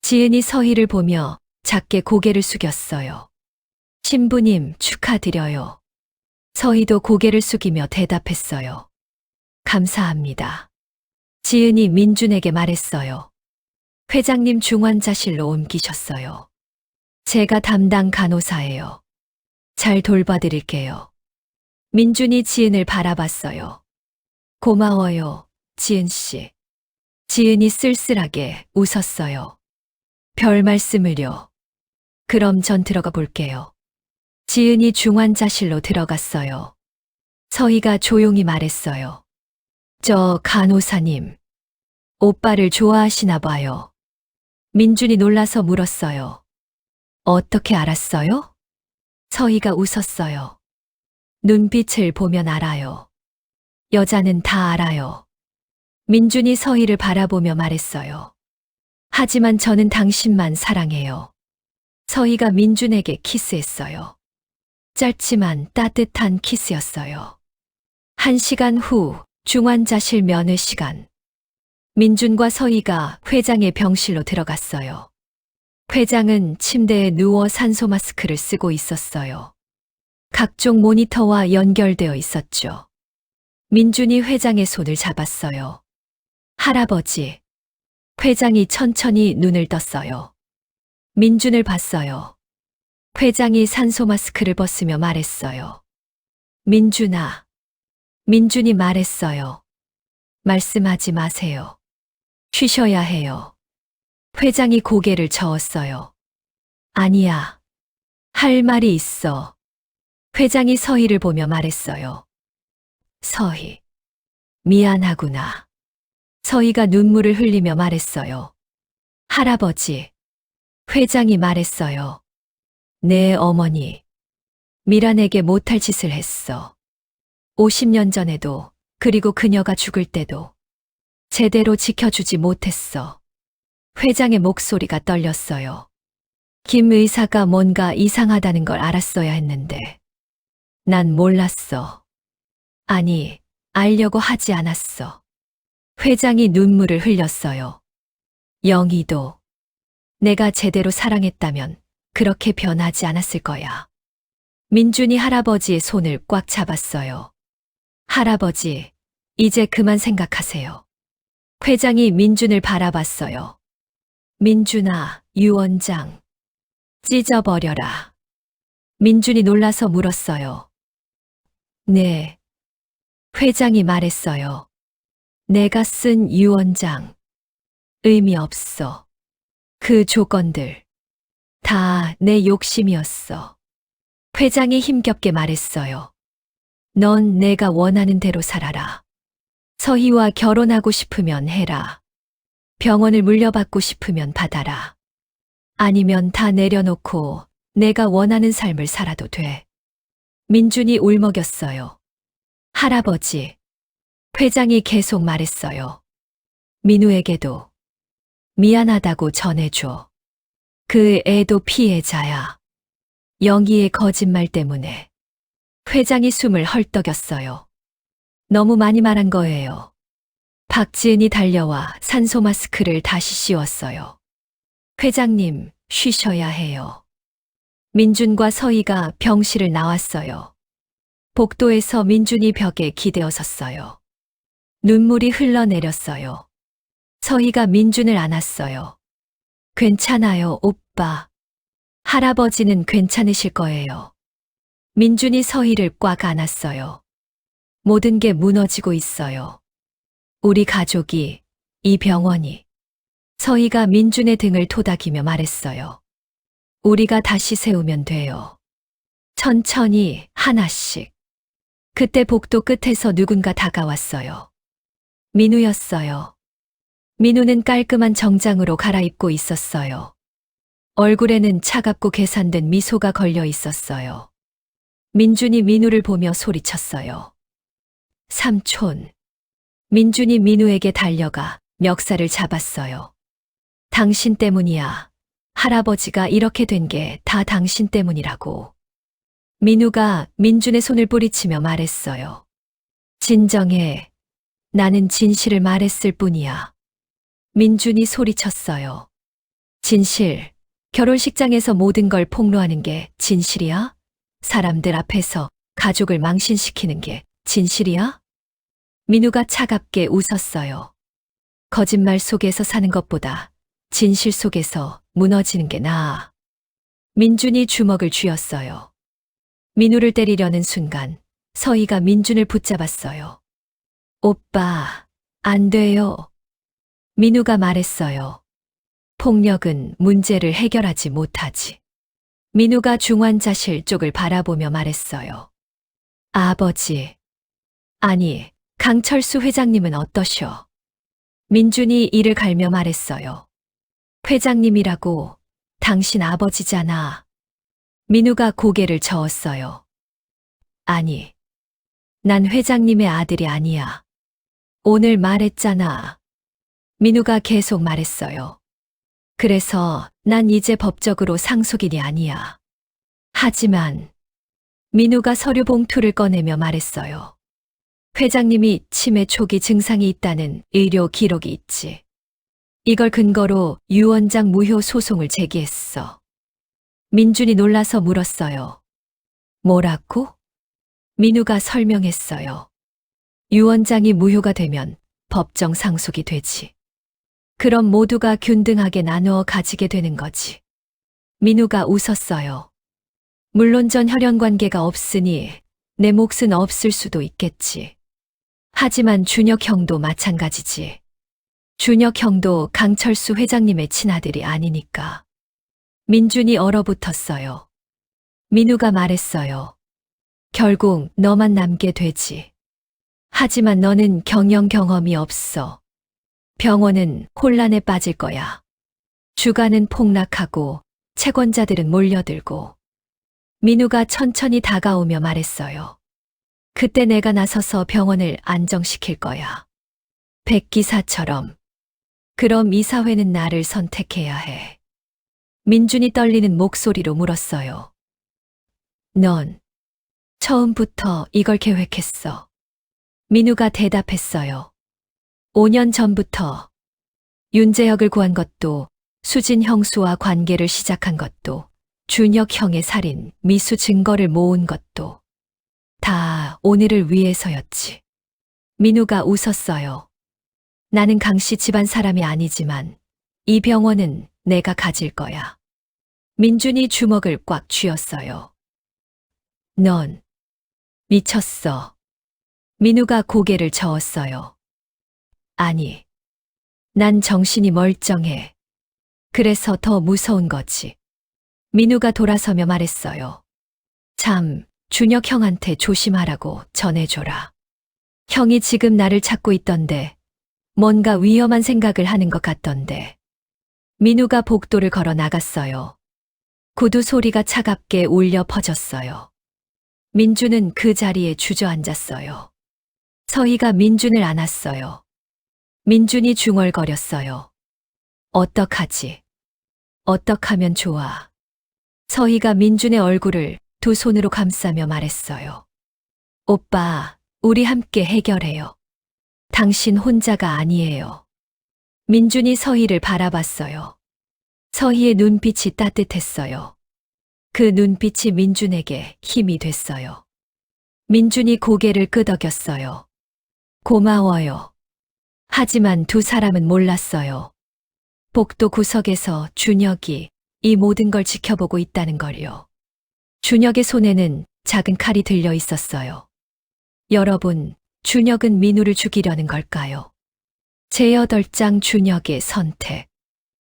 지은이 서희를 보며 작게 고개를 숙였어요. 신부님 축하드려요. 서희도 고개를 숙이며 대답했어요. 감사합니다. 지은이 민준에게 말했어요. 회장님 중환자실로 옮기셨어요. 제가 담당 간호사예요. 잘 돌봐드릴게요. 민준이 지은을 바라봤어요. 고마워요, 지은 씨. 지은이 쓸쓸하게 웃었어요. 별 말씀을요. 그럼 전 들어가 볼게요. 지은이 중환자실로 들어갔어요. 서희가 조용히 말했어요. 저 간호사님, 오빠를 좋아하시나 봐요. 민준이 놀라서 물었어요. 어떻게 알았어요? 서희가 웃었어요. 눈빛을 보면 알아요. 여자는 다 알아요. 민준이 서희를 바라보며 말했어요. 하지만 저는 당신만 사랑해요. 서희가 민준에게 키스했어요. 짧지만 따뜻한 키스였어요. 1시간 후 중환자실 면회 시간. 민준과 서희가 회장의 병실로 들어갔어요. 회장은 침대에 누워 산소 마스크를 쓰고 있었어요. 각종 모니터와 연결되어 있었죠. 민준이 회장의 손을 잡았어요. 할아버지. 회장이 천천히 눈을 떴어요. 민준을 봤어요. 회장이 산소 마스크를 벗으며 말했어요. 민준아. 민준이 말했어요. 말씀하지 마세요. 쉬셔야 해요. 회장이 고개를 저었어요. 아니야. 할 말이 있어. 회장이 서희를 보며 말했어요. 서희. 미안하구나. 서희가 눈물을 흘리며 말했어요. 할아버지. 회장이 말했어요. 내 어머니. 미란에게 못할 짓을 했어. 50년 전에도, 그리고 그녀가 죽을 때도 제대로 지켜주지 못했어. 회장의 목소리가 떨렸어요. 김 의사가 뭔가 이상하다는 걸 알았어야 했는데 난 몰랐어. 아니, 알려고 하지 않았어. 회장이 눈물을 흘렸어요. 영희도 내가 제대로 사랑했다면 그렇게 변하지 않았을 거야. 민준이 할아버지의 손을 꽉 잡았어요. 할아버지, 이제 그만 생각하세요. 회장이 민준을 바라봤어요. 민준아, 유 원장. 찢어버려라. 민준이 놀라서 물었어요. 네. 회장이 말했어요. 내가 쓴 유 원장. 의미 없어. 그 조건들. 다 내 욕심이었어. 회장이 힘겹게 말했어요. 넌 내가 원하는 대로 살아라. 서희와 결혼하고 싶으면 해라. 병원을 물려받고 싶으면 받아라. 아니면 다 내려놓고 내가 원하는 삶을 살아도 돼. 민준이 울먹였어요. 할아버지. 회장이 계속 말했어요. 민우에게도 미안하다고 전해줘. 그 애도 피해자야. 영희의 거짓말 때문에. 회장이 숨을 헐떡였어요. 너무 많이 말한 거예요. 박지은이 달려와 산소 마스크를 다시 씌웠어요. 회장님, 쉬셔야 해요. 민준과 서희가 병실을 나왔어요. 복도에서 민준이 벽에 기대어 섰어요. 눈물이 흘러내렸어요. 서희가 민준을 안았어요. 괜찮아요, 오빠. 할아버지는 괜찮으실 거예요. 민준이 서희를 꽉 안았어요. 모든 게 무너지고 있어요. 우리 가족이, 이 병원이. 서희가 민준의 등을 토닥이며 말했어요. 우리가 다시 세우면 돼요. 천천히 하나씩. 그때 복도 끝에서 누군가 다가왔어요. 민우였어요. 민우는 깔끔한 정장으로 갈아입고 있었어요. 얼굴에는 차갑고 계산된 미소가 걸려 있었어요. 민준이 민우를 보며 소리쳤어요. 삼촌. 민준이 민우에게 달려가 멱살을 잡았어요. 당신 때문이야. 할아버지가 이렇게 된 게 다 당신 때문이라고. 민우가 민준의 손을 뿌리치며 말했어요. 진정해. 나는 진실을 말했을 뿐이야. 민준이 소리쳤어요. 진실. 결혼식장에서 모든 걸 폭로하는 게 진실이야? 사람들 앞에서 가족을 망신시키는 게 진실이야? 민우가 차갑게 웃었어요. 거짓말 속에서 사는 것보다 진실 속에서 무너지는 게 나아. 민준이 주먹을 쥐었어요. 민우를 때리려는 순간 서희가 민준을 붙잡았어요. 오빠, 안 돼요. 민우가 말했어요. 폭력은 문제를 해결하지 못하지. 민우가 중환자실 쪽을 바라보며 말했어요. 아버지. 아니, 강철수 회장님은 어떠셔? 민준이 이를 갈며 말했어요. 회장님이라고 당신 아버지잖아. 민우가 고개를 저었어요. 아니, 난 회장님의 아들이 아니야. 오늘 말했잖아. 민우가 계속 말했어요. 그래서 난 이제 법적으로 상속인이 아니야. 하지만 민우가 서류 봉투를 꺼내며 말했어요. 회장님이 치매 초기 증상이 있다는 의료 기록이 있지. 이걸 근거로 유 원장 무효 소송을 제기했어. 민준이 놀라서 물었어요. 뭐라고? 민우가 설명했어요. 유 원장이 무효가 되면 법정 상속이 되지. 그럼 모두가 균등하게 나누어 가지게 되는 거지. 민우가 웃었어요. 물론 전 혈연 관계가 없으니 내 몫은 없을 수도 있겠지. 하지만 준혁 형도 마찬가지지. 준혁 형도 강철수 회장님의 친아들이 아니니까. 민준이 얼어붙었어요. 민우가 말했어요. 결국 너만 남게 되지. 하지만 너는 경영 경험이 없어. 병원은 혼란에 빠질 거야. 주가는 폭락하고 채권자들은 몰려들고. 민우가 천천히 다가오며 말했어요. 그때 내가 나서서 병원을 안정시킬 거야. 백기사처럼. 그럼 이사회는 나를 선택해야 해. 민준이 떨리는 목소리로 물었어요. 넌 처음부터 이걸 계획했어. 민우가 대답했어요. 5년 전부터 윤재혁을 구한 것도 수진 형수와 관계를 시작한 것도 준혁 형의 살인, 미수 증거를 모은 것도 다 오늘을 위해서였지. 민우가 웃었어요. 나는 강씨 집안 사람이 아니지만 이 병원은 내가 가질 거야. 민준이 주먹을 꽉 쥐었어요. 넌 미쳤어. 민우가 고개를 저었어요. 아니, 난 정신이 멀쩡해. 그래서 더 무서운 거지. 민우가 돌아서며 말했어요. 참, 준혁 형한테 조심하라고 전해줘라. 형이 지금 나를 찾고 있던데, 뭔가 위험한 생각을 하는 것 같던데. 민우가 복도를 걸어 나갔어요. 구두 소리가 차갑게 울려 퍼졌어요. 민준은 그 자리에 주저앉았어요. 서희가 민준을 안았어요. 민준이 중얼거렸어요. 어떡하지? 어떡하면 좋아? 서희가 민준의 얼굴을 두 손으로 감싸며 말했어요. 오빠, 우리 함께 해결해요. 당신 혼자가 아니에요. 민준이 서희를 바라봤어요. 서희의 눈빛이 따뜻했어요. 그 눈빛이 민준에게 힘이 됐어요. 민준이 고개를 끄덕였어요. 고마워요. 하지만 두 사람은 몰랐어요. 복도 구석에서 준혁이 이 모든 걸 지켜보고 있다는 걸요. 준혁의 손에는 작은 칼이 들려 있었어요. 여러분, 준혁은 민우를 죽이려는 걸까요? 제8장 준혁의 선택.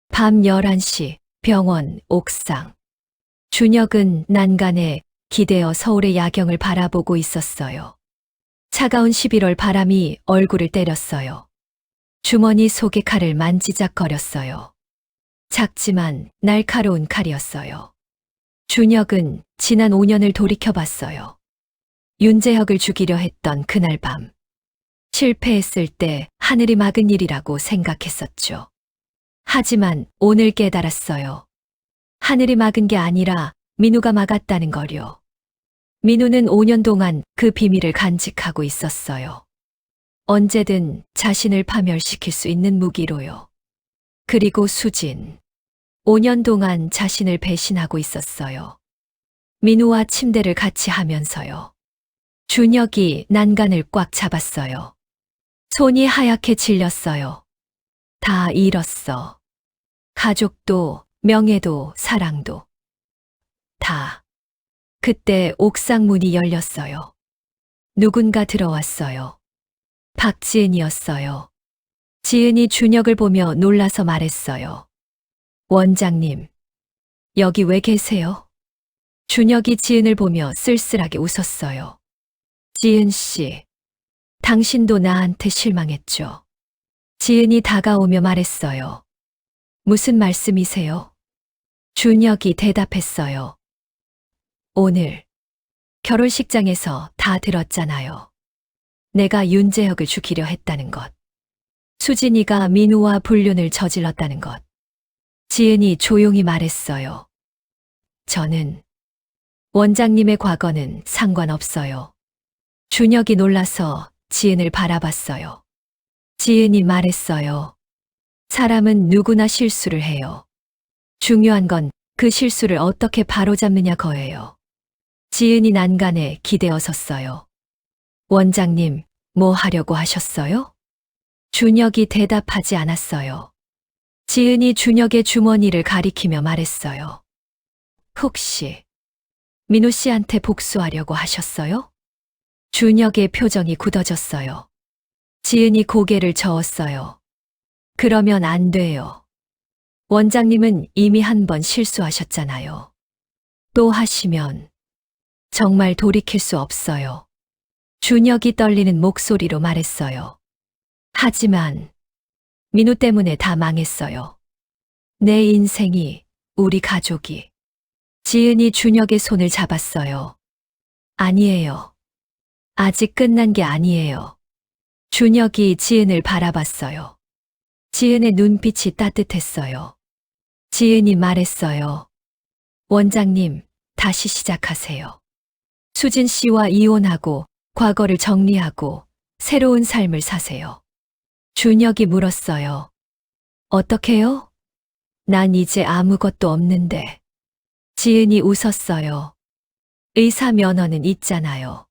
밤 11시 병원 옥상. 준혁은 난간에 기대어 서울의 야경을 바라보고 있었어요. 차가운 11월 바람이 얼굴을 때렸어요. 주머니 속의 칼을 만지작거렸어요. 작지만 날카로운 칼이었어요. 준혁은 지난 5년을 돌이켜봤어요. 윤재혁을 죽이려 했던 그날 밤. 실패했을 때 하늘이 막은 일이라고 생각했었죠. 하지만 오늘 깨달았어요. 하늘이 막은 게 아니라 민우가 막았다는 걸요. 민우는 5년 동안 그 비밀을 간직하고 있었어요. 언제든 자신을 파멸시킬 수 있는 무기로요. 그리고 수진. 5년 동안 자신을 배신하고 있었어요. 민우와 침대를 같이 하면서요. 준혁이 난간을 꽉 잡았어요. 손이 하얗게 질렸어요. 다 잃었어. 가족도, 명예도, 사랑도. 다. 그때 옥상 문이 열렸어요. 누군가 들어왔어요. 박지은이었어요. 지은이 준혁을 보며 놀라서 말했어요. 원장님, 여기 왜 계세요? 준혁이 지은을 보며 쓸쓸하게 웃었어요. 지은 씨, 당신도 나한테 실망했죠? 지은이 다가오며 말했어요. 무슨 말씀이세요? 준혁이 대답했어요. 오늘 결혼식장에서 다 들었잖아요. 내가 윤재혁을 죽이려 했다는 것. 수진이가 민우와 불륜을 저질렀다는 것. 지은이 조용히 말했어요. 저는 원장님의 과거는 상관없어요. 준혁이 놀라서 지은을 바라봤어요. 지은이 말했어요. 사람은 누구나 실수를 해요. 중요한 건 그 실수를 어떻게 바로잡느냐 거예요. 지은이 난간에 기대어 섰어요. 원장님, 뭐 하려고 하셨어요? 준혁이 대답하지 않았어요. 지은이 준혁의 주머니를 가리키며 말했어요. 혹시 민우 씨한테 복수하려고 하셨어요? 준혁의 표정이 굳어졌어요. 지은이 고개를 저었어요. 그러면 안 돼요. 원장님은 이미 한 번 실수하셨잖아요. 또 하시면 정말 돌이킬 수 없어요. 준혁이 떨리는 목소리로 말했어요. 하지만 민우 때문에 다 망했어요. 내 인생이, 우리 가족이. 지은이 준혁의 손을 잡았어요. 아니에요. 아직 끝난 게 아니에요. 준혁이 지은을 바라봤어요. 지은의 눈빛이 따뜻했어요. 지은이 말했어요. 원장님, 다시 시작하세요. 수진 씨와 이혼하고 과거를 정리하고 새로운 삶을 사세요. 준혁이 물었어요. 어떻게요? 난 이제 아무것도 없는데. 지은이 웃었어요. 의사 면허는 있잖아요.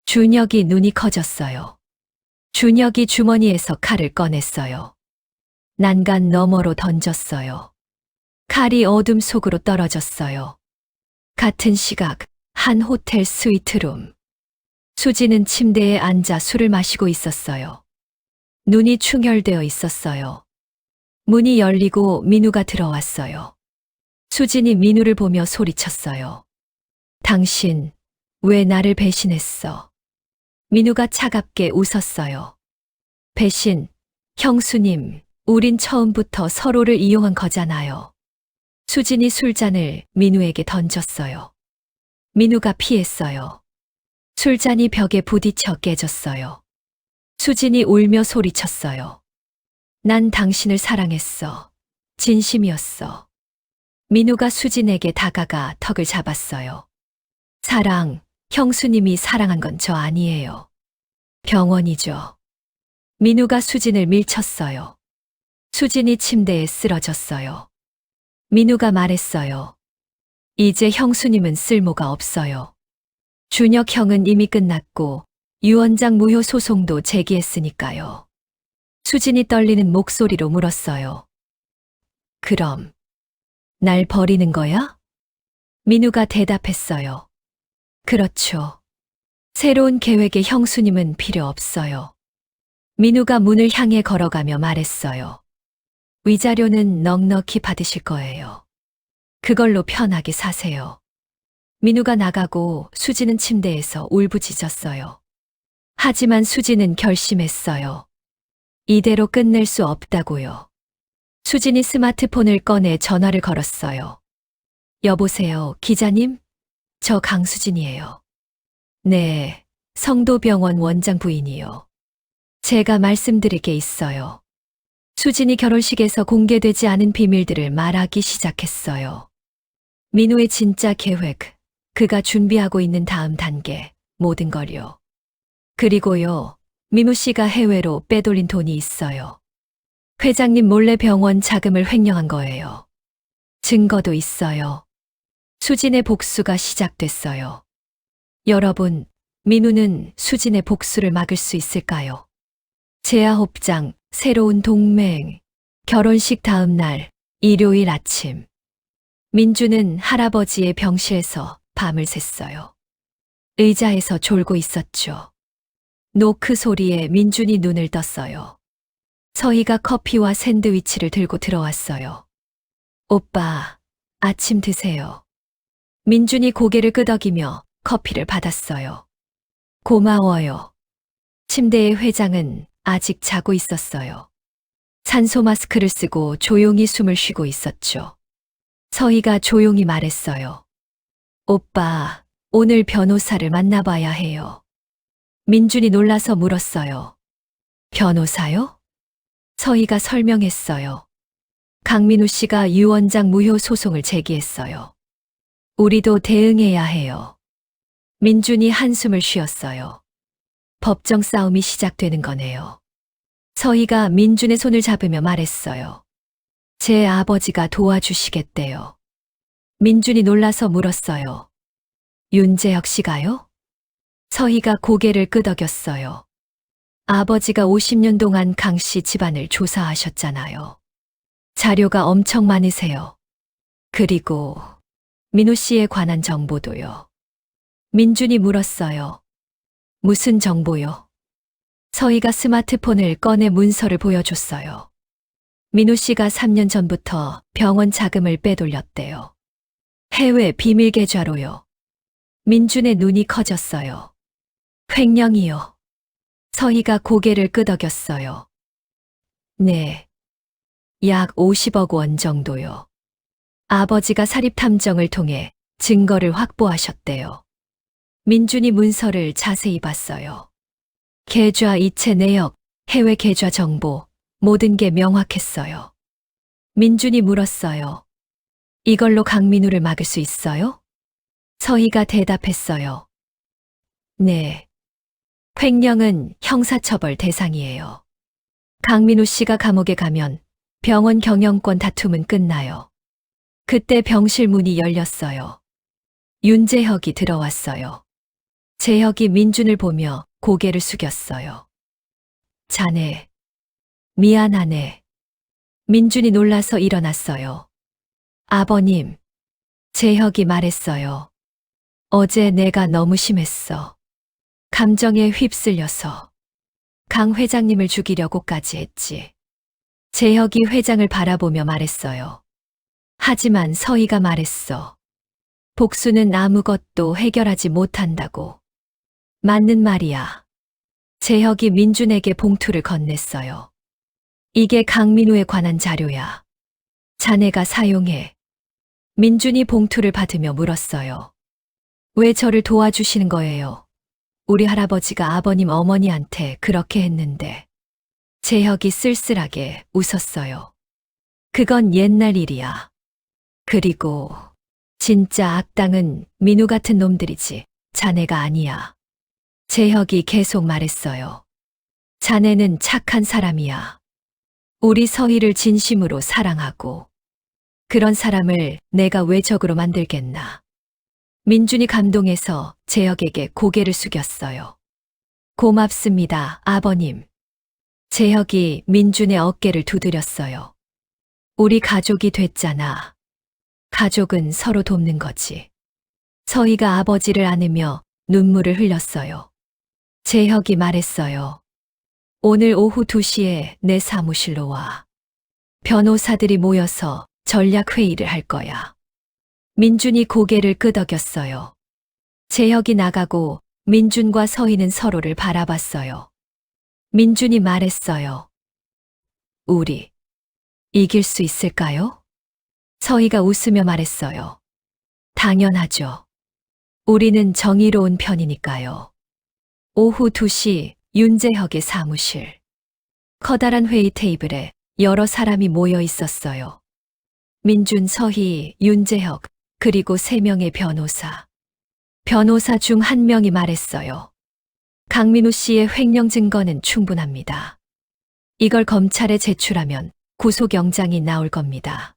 준혁이 눈이 커졌어요. 준혁이 주머니에서 칼을 꺼냈어요. 난간 너머로 던졌어요. 칼이 어둠 속으로 떨어졌어요. 같은 시각, 한 호텔 스위트룸. 수지는 침대에 앉아 술을 마시고 있었어요. 눈이 충혈되어 있었어요. 문이 열리고 민우가 들어왔어요. 수진이 민우를 보며 소리쳤어요. 당신, 왜 나를 배신했어? 민우가 차갑게 웃었어요. 배신, 형수님, 우린 처음부터 서로를 이용한 거잖아요. 수진이 술잔을 민우에게 던졌어요. 민우가 피했어요. 술잔이 벽에 부딪혀 깨졌어요. 수진이 울며 소리쳤어요. 난 당신을 사랑했어. 진심이었어. 민우가 수진에게 다가가 턱을 잡았어요. 사랑, 형수님이 사랑한 건 저 아니에요. 병원이죠. 민우가 수진을 밀쳤어요. 수진이 침대에 쓰러졌어요. 민우가 말했어요. 이제 형수님은 쓸모가 없어요. 준혁 형은 이미 끝났고 유 원장 무효 소송도 제기했으니까요. 수진이 떨리는 목소리로 물었어요. 그럼 날 버리는 거야? 민우가 대답했어요. 그렇죠. 새로운 계획의 형수님은 필요 없어요. 민우가 문을 향해 걸어가며 말했어요. 위자료는 넉넉히 받으실 거예요. 그걸로 편하게 사세요. 민우가 나가고 수지는 침대에서 울부짖었어요. 하지만 수지는 결심했어요. 이대로 끝낼 수 없다고요. 수진이 스마트폰을 꺼내 전화를 걸었어요. 여보세요, 기자님? 저 강수진이에요. 네, 성도병원 원장 부인이요. 제가 말씀드릴 게 있어요. 수진이 결혼식에서 공개되지 않은 비밀들을 말하기 시작했어요. 민우의 진짜 계획, 그가 준비하고 있는 다음 단계, 모든 걸요. 그리고요, 민우 씨가 해외로 빼돌린 돈이 있어요. 회장님 몰래 병원 자금을 횡령한 거예요. 증거도 있어요. 수진의 복수가 시작됐어요. 여러분, 민우는 수진의 복수를 막을 수 있을까요? 제아홉장, 새로운 동맹, 결혼식 다음 날, 일요일 아침. 민주는 할아버지의 병실에서 밤을 샜어요. 의자에서 졸고 있었죠. 노크 소리에 민준이 눈을 떴어요. 서희가 커피와 샌드위치를 들고 들어왔어요. 오빠, 아침 드세요. 민준이 고개를 끄덕이며 커피를 받았어요. 고마워요. 침대의 회장은 아직 자고 있었어요. 산소 마스크를 쓰고 조용히 숨을 쉬고 있었죠. 서희가 조용히 말했어요. 오빠, 오늘 변호사를 만나봐야 해요. 민준이 놀라서 물었어요. 변호사요? 서희가 설명했어요. 강민우 씨가 유 원장 무효 소송을 제기했어요. 우리도 대응해야 해요. 민준이 한숨을 쉬었어요. 법정 싸움이 시작되는 거네요. 서희가 민준의 손을 잡으며 말했어요. 제 아버지가 도와주시겠대요. 민준이 놀라서 물었어요. 윤재혁 씨가요? 서희가 고개를 끄덕였어요. 아버지가 50년 동안 강 씨 집안을 조사하셨잖아요. 자료가 엄청 많으세요. 그리고 민우 씨에 관한 정보도요. 민준이 물었어요. 무슨 정보요? 서희가 스마트폰을 꺼내 문서를 보여줬어요. 민우 씨가 3년 전부터 병원 자금을 빼돌렸대요. 해외 비밀 계좌로요. 민준의 눈이 커졌어요. 횡령이요. 서희가 고개를 끄덕였어요. 네. 약 50억 원 정도요. 아버지가 사립탐정을 통해 증거를 확보하셨대요. 민준이 문서를 자세히 봤어요. 계좌 이체 내역, 해외 계좌 정보, 모든 게 명확했어요. 민준이 물었어요. 이걸로 강민우를 막을 수 있어요? 서희가 대답했어요. 네. 횡령은 형사처벌 대상이에요. 강민우 씨가 감옥에 가면 병원 경영권 다툼은 끝나요. 그때 병실 문이 열렸어요. 윤재혁이 들어왔어요. 재혁이 민준을 보며 고개를 숙였어요. 자네, 미안하네. 민준이 놀라서 일어났어요. 아버님, 재혁이 말했어요. 어제 내가 너무 심했어. 감정에 휩쓸려서 강 회장님을 죽이려고까지 했지. 재혁이 회장을 바라보며 말했어요. 하지만 서희가 말했어. 복수는 아무것도 해결하지 못한다고. 맞는 말이야. 재혁이 민준에게 봉투를 건넸어요. 이게 강민우에 관한 자료야. 자네가 사용해. 민준이 봉투를 받으며 물었어요. 왜 저를 도와주시는 거예요? 우리 할아버지가 아버님 어머니한테 그렇게 했는데. 재혁이 쓸쓸하게 웃었어요. 그건 옛날 일이야. 그리고 진짜 악당은 민우 같은 놈들이지 자네가 아니야. 재혁이 계속 말했어요. 자네는 착한 사람이야. 우리 서희를 진심으로 사랑하고 그런 사람을 내가 왜 적으로 만들겠나. 민준이 감동해서 재혁에게 고개를 숙였어요. 고맙습니다, 아버님. 재혁이 민준의 어깨를 두드렸어요. 우리 가족이 됐잖아. 가족은 서로 돕는 거지. 서희가 아버지를 안으며 눈물을 흘렸어요. 재혁이 말했어요. 오늘 오후 2시에 내 사무실로 와. 변호사들이 모여서 전략 회의를 할 거야. 민준이 고개를 끄덕였어요. 재혁이 나가고 민준과 서희는 서로를 바라봤어요. 민준이 말했어요. 우리 이길 수 있을까요? 서희가 웃으며 말했어요. 당연하죠. 우리는 정의로운 편이니까요. 오후 2시 윤재혁의 사무실. 커다란 회의 테이블에 여러 사람이 모여 있었어요. 민준, 서희, 윤재혁, 그리고 3명의 변호사. 변호사 중 1명이 말했어요. 강민우 씨의 횡령 증거는 충분합니다. 이걸 검찰에 제출하면 구속영장이 나올 겁니다.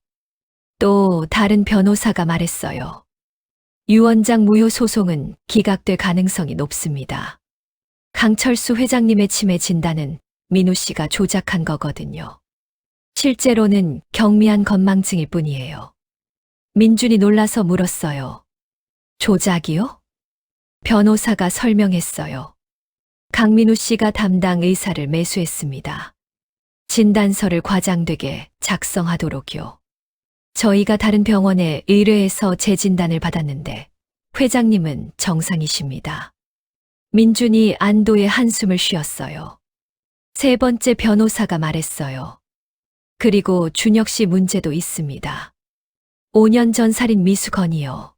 또 다른 변호사가 말했어요. 유 원장 무효 소송은 기각될 가능성이 높습니다. 강철수 회장님의 치매 진단은 민우 씨가 조작한 거거든요. 실제로는 경미한 건망증일 뿐이에요. 민준이 놀라서 물었어요. 조작이요? 변호사가 설명했어요. 강민우 씨가 담당 의사를 매수했습니다. 진단서를 과장되게 작성하도록요. 저희가 다른 병원에 의뢰해서 재진단을 받았는데 회장님은 정상이십니다. 민준이 안도의 한숨을 쉬었어요. 3번째 변호사가 말했어요. 그리고 준혁 씨 문제도 있습니다. 5년 전 살인 미수건이요.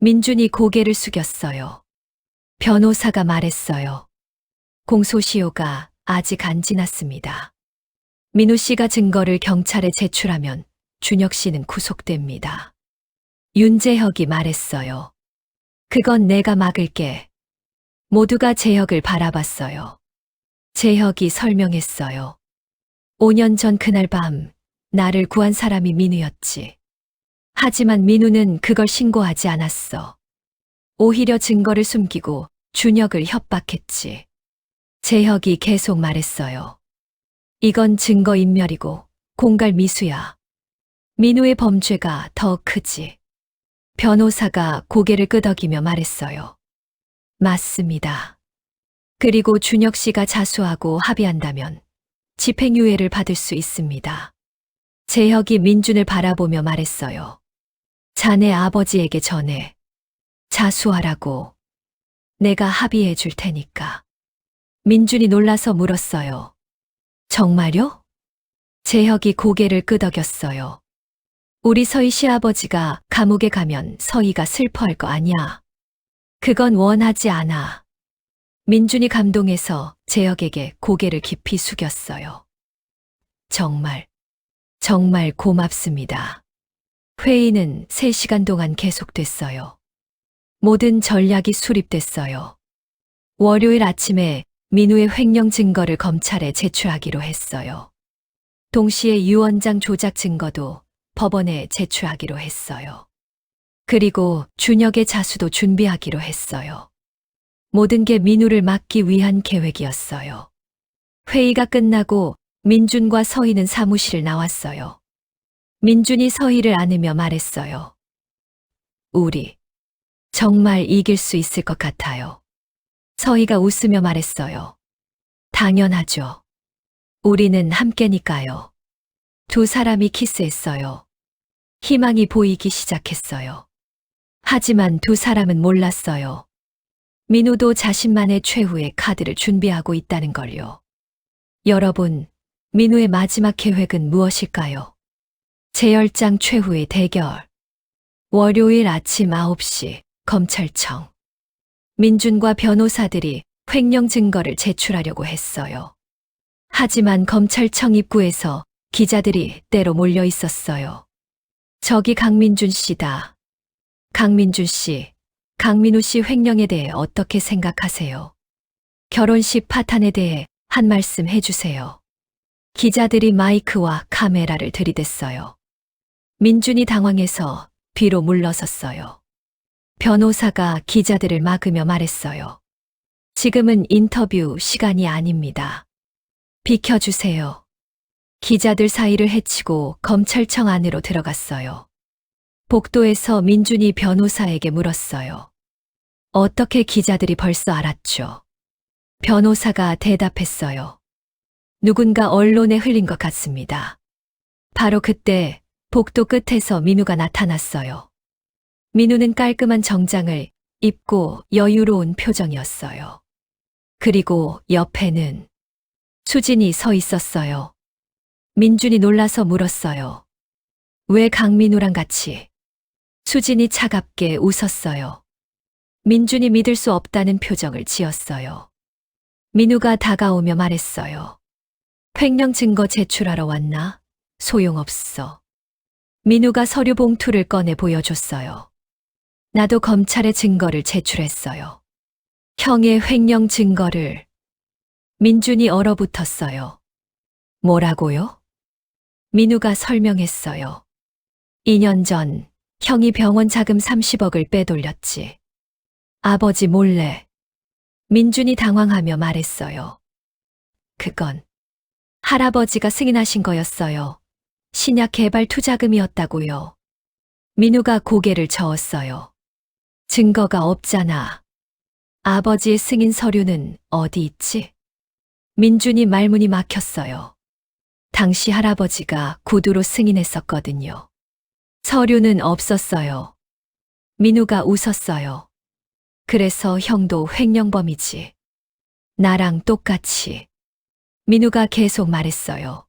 민준이 고개를 숙였어요. 변호사가 말했어요. 공소시효가 아직 안 지났습니다. 민우 씨가 증거를 경찰에 제출하면 준혁 씨는 구속됩니다. 윤재혁이 말했어요. 그건 내가 막을게. 모두가 재혁을 바라봤어요. 재혁이 설명했어요. 5년 전 그날 밤 나를 구한 사람이 민우였지. 하지만 민우는 그걸 신고하지 않았어. 오히려 증거를 숨기고 준혁을 협박했지. 재혁이 계속 말했어요. 이건 증거인멸이고 공갈 미수야. 민우의 범죄가 더 크지. 변호사가 고개를 끄덕이며 말했어요. 맞습니다. 그리고 준혁 씨가 자수하고 합의한다면 집행유예를 받을 수 있습니다. 재혁이 민준을 바라보며 말했어요. 자네 아버지에게 전해. 자수하라고. 내가 합의해 줄 테니까. 민준이 놀라서 물었어요. 정말요? 재혁이 고개를 끄덕였어요. 우리 서희 시아버지가 감옥에 가면 서희가 슬퍼할 거 아니야. 그건 원하지 않아. 민준이 감동해서 재혁에게 고개를 깊이 숙였어요. 정말 고맙습니다. 회의는 3시간 동안 계속됐어요. 모든 전략이 수립됐어요. 월요일 아침에 민우의 횡령 증거를 검찰에 제출하기로 했어요. 동시에 유 원장 조작 증거도 법원에 제출하기로 했어요. 그리고 준혁의 자수도 준비하기로 했어요. 모든 게 민우를 막기 위한 계획이었어요. 회의가 끝나고 민준과 서희는 사무실을 나왔어요. 민준이 서희를 안으며 말했어요. 우리 정말 이길 수 있을 것 같아요. 서희가 웃으며 말했어요. 당연하죠. 우리는 함께니까요. 2 사람이 키스했어요. 희망이 보이기 시작했어요. 하지만 2 사람은 몰랐어요. 민우도 자신만의 최후의 카드를 준비하고 있다는 걸요. 여러분, 민우의 마지막 계획은 무엇일까요? 재열장 최후의 대결. 월요일 아침 9시 검찰청. 민준과 변호사들이 횡령 증거를 제출하려고 했어요. 하지만 검찰청 입구에서 기자들이 때로 몰려 있었어요. 저기 강민준 씨다. 강민준 씨, 강민우 씨 횡령에 대해 어떻게 생각하세요? 결혼식 파탄에 대해 한 말씀 해주세요. 기자들이 마이크와 카메라를 들이댔어요. 민준이 당황해서 뒤로 물러섰어요. 변호사가 기자들을 막으며 말했어요. 지금은 인터뷰 시간이 아닙니다. 비켜주세요. 기자들 사이를 헤치고 검찰청 안으로 들어갔어요. 복도에서 민준이 변호사에게 물었어요. 어떻게 기자들이 벌써 알았죠? 변호사가 대답했어요. 누군가 언론에 흘린 것 같습니다. 바로 그때 복도 끝에서 민우가 나타났어요. 민우는 깔끔한 정장을 입고 여유로운 표정이었어요. 그리고 옆에는 수진이 서 있었어요. 민준이 놀라서 물었어요. 왜 강민우랑 같이? 수진이 차갑게 웃었어요. 민준이 믿을 수 없다는 표정을 지었어요. 민우가 다가오며 말했어요. 횡령 증거 제출하러 왔나? 소용없어. 민우가 서류 봉투를 꺼내 보여줬어요. 나도 검찰에 증거를 제출했어요. 형의 횡령 증거를. 민준이 얼어붙었어요. 뭐라고요? 민우가 설명했어요. 2년 전 형이 병원 자금 30억을 빼돌렸지. 아버지 몰래. 민준이 당황하며 말했어요. 그건 할아버지가 승인하신 거였어요. 신약 개발 투자금이었다고요. 민우가 고개를 저었어요. 증거가 없잖아. 아버지의 승인 서류는 어디 있지? 민준이 말문이 막혔어요. 당시 할아버지가 구두로 승인했었거든요. 서류는 없었어요. 민우가 웃었어요. 그래서 형도 횡령범이지. 나랑 똑같이. 민우가 계속 말했어요.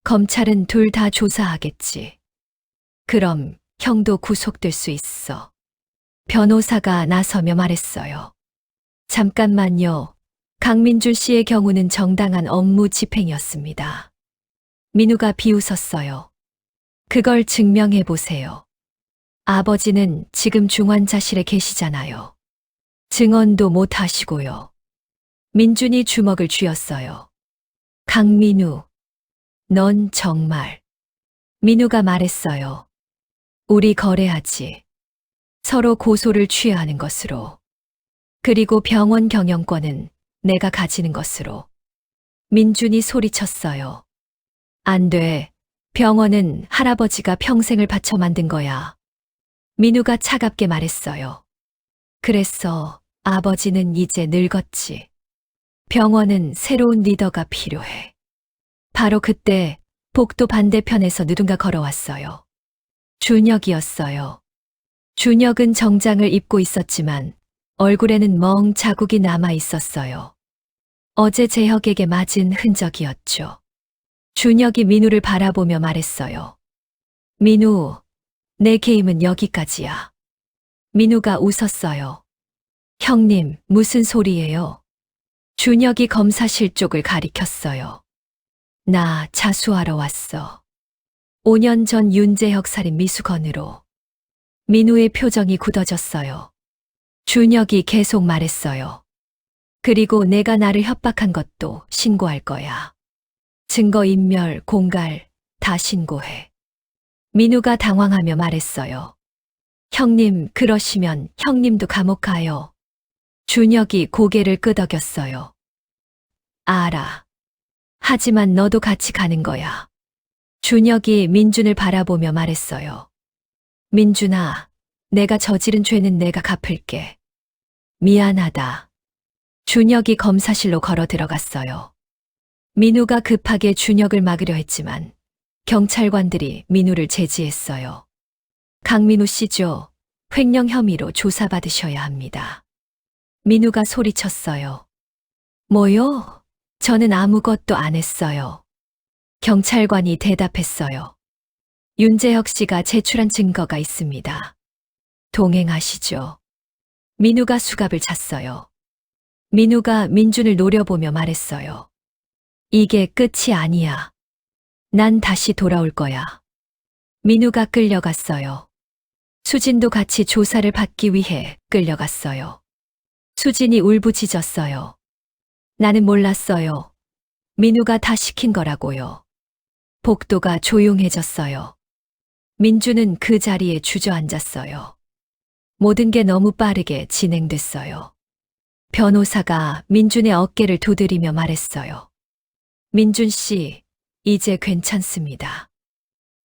검찰은 둘 다 조사하겠지. 그럼 형도 구속될 수 있어. 변호사가 나서며 말했어요. 잠깐만요. 강민준 씨의 경우는 정당한 업무 집행이었습니다. 민우가 비웃었어요. 그걸 증명해 보세요. 아버지는 지금 중환자실에 계시잖아요. 증언도 못 하시고요. 민준이 주먹을 쥐었어요. 강민우, 넌 정말. 민우가 말했어요. 우리 거래하지. 서로 고소를 취하하는 것으로. 그리고 병원 경영권은 내가 가지는 것으로. 민준이 소리쳤어요. 안 돼. 병원은 할아버지가 평생을 바쳐 만든 거야. 민우가 차갑게 말했어요. 그래서 아버지는 이제 늙었지. 병원은 새로운 리더가 필요해. 바로 그때 복도 반대편에서 누군가 걸어왔어요. 준혁이었어요. 준혁은 정장을 입고 있었지만 얼굴에는 멍 자국이 남아 있었어요. 어제 재혁에게 맞은 흔적이었죠. 준혁이 민우를 바라보며 말했어요. 민우, 내 게임은 여기까지야. 민우가 웃었어요. 형님, 무슨 소리예요? 준혁이 검사실 쪽을 가리켰어요. 나 자수하러 왔어. 5년 전 윤재혁 살인 미수건으로. 민우의 표정이 굳어졌어요. 준혁이 계속 말했어요. 그리고 내가 나를 협박한 것도 신고할 거야. 증거인멸, 공갈, 다 신고해. 민우가 당황하며 말했어요. 형님, 그러시면 형님도 감옥 가요. 준혁이 고개를 끄덕였어요. 알아. 하지만 너도 같이 가는 거야. 준혁이 민준을 바라보며 말했어요. 민준아, 내가 저지른 죄는 내가 갚을게. 미안하다. 준혁이 검사실로 걸어 들어갔어요. 민우가 급하게 준혁을 막으려 했지만 경찰관들이 민우를 제지했어요. 강민우 씨죠. 횡령 혐의로 조사받으셔야 합니다. 민우가 소리쳤어요. 뭐요? 저는 아무것도 안 했어요. 경찰관이 대답했어요. 윤재혁 씨가 제출한 증거가 있습니다. 동행하시죠. 민우가 수갑을 찼어요. 민우가 민준을 노려보며 말했어요. 이게 끝이 아니야. 난 다시 돌아올 거야. 민우가 끌려갔어요. 수진도 같이 조사를 받기 위해 끌려갔어요. 수진이 울부짖었어요. 나는 몰랐어요. 민우가 다 시킨 거라고요. 복도가 조용해졌어요. 민주는 그 자리에 주저앉았어요. 모든 게 너무 빠르게 진행됐어요. 변호사가 민준의 어깨를 두드리며 말했어요. 민준 씨, 이제 괜찮습니다.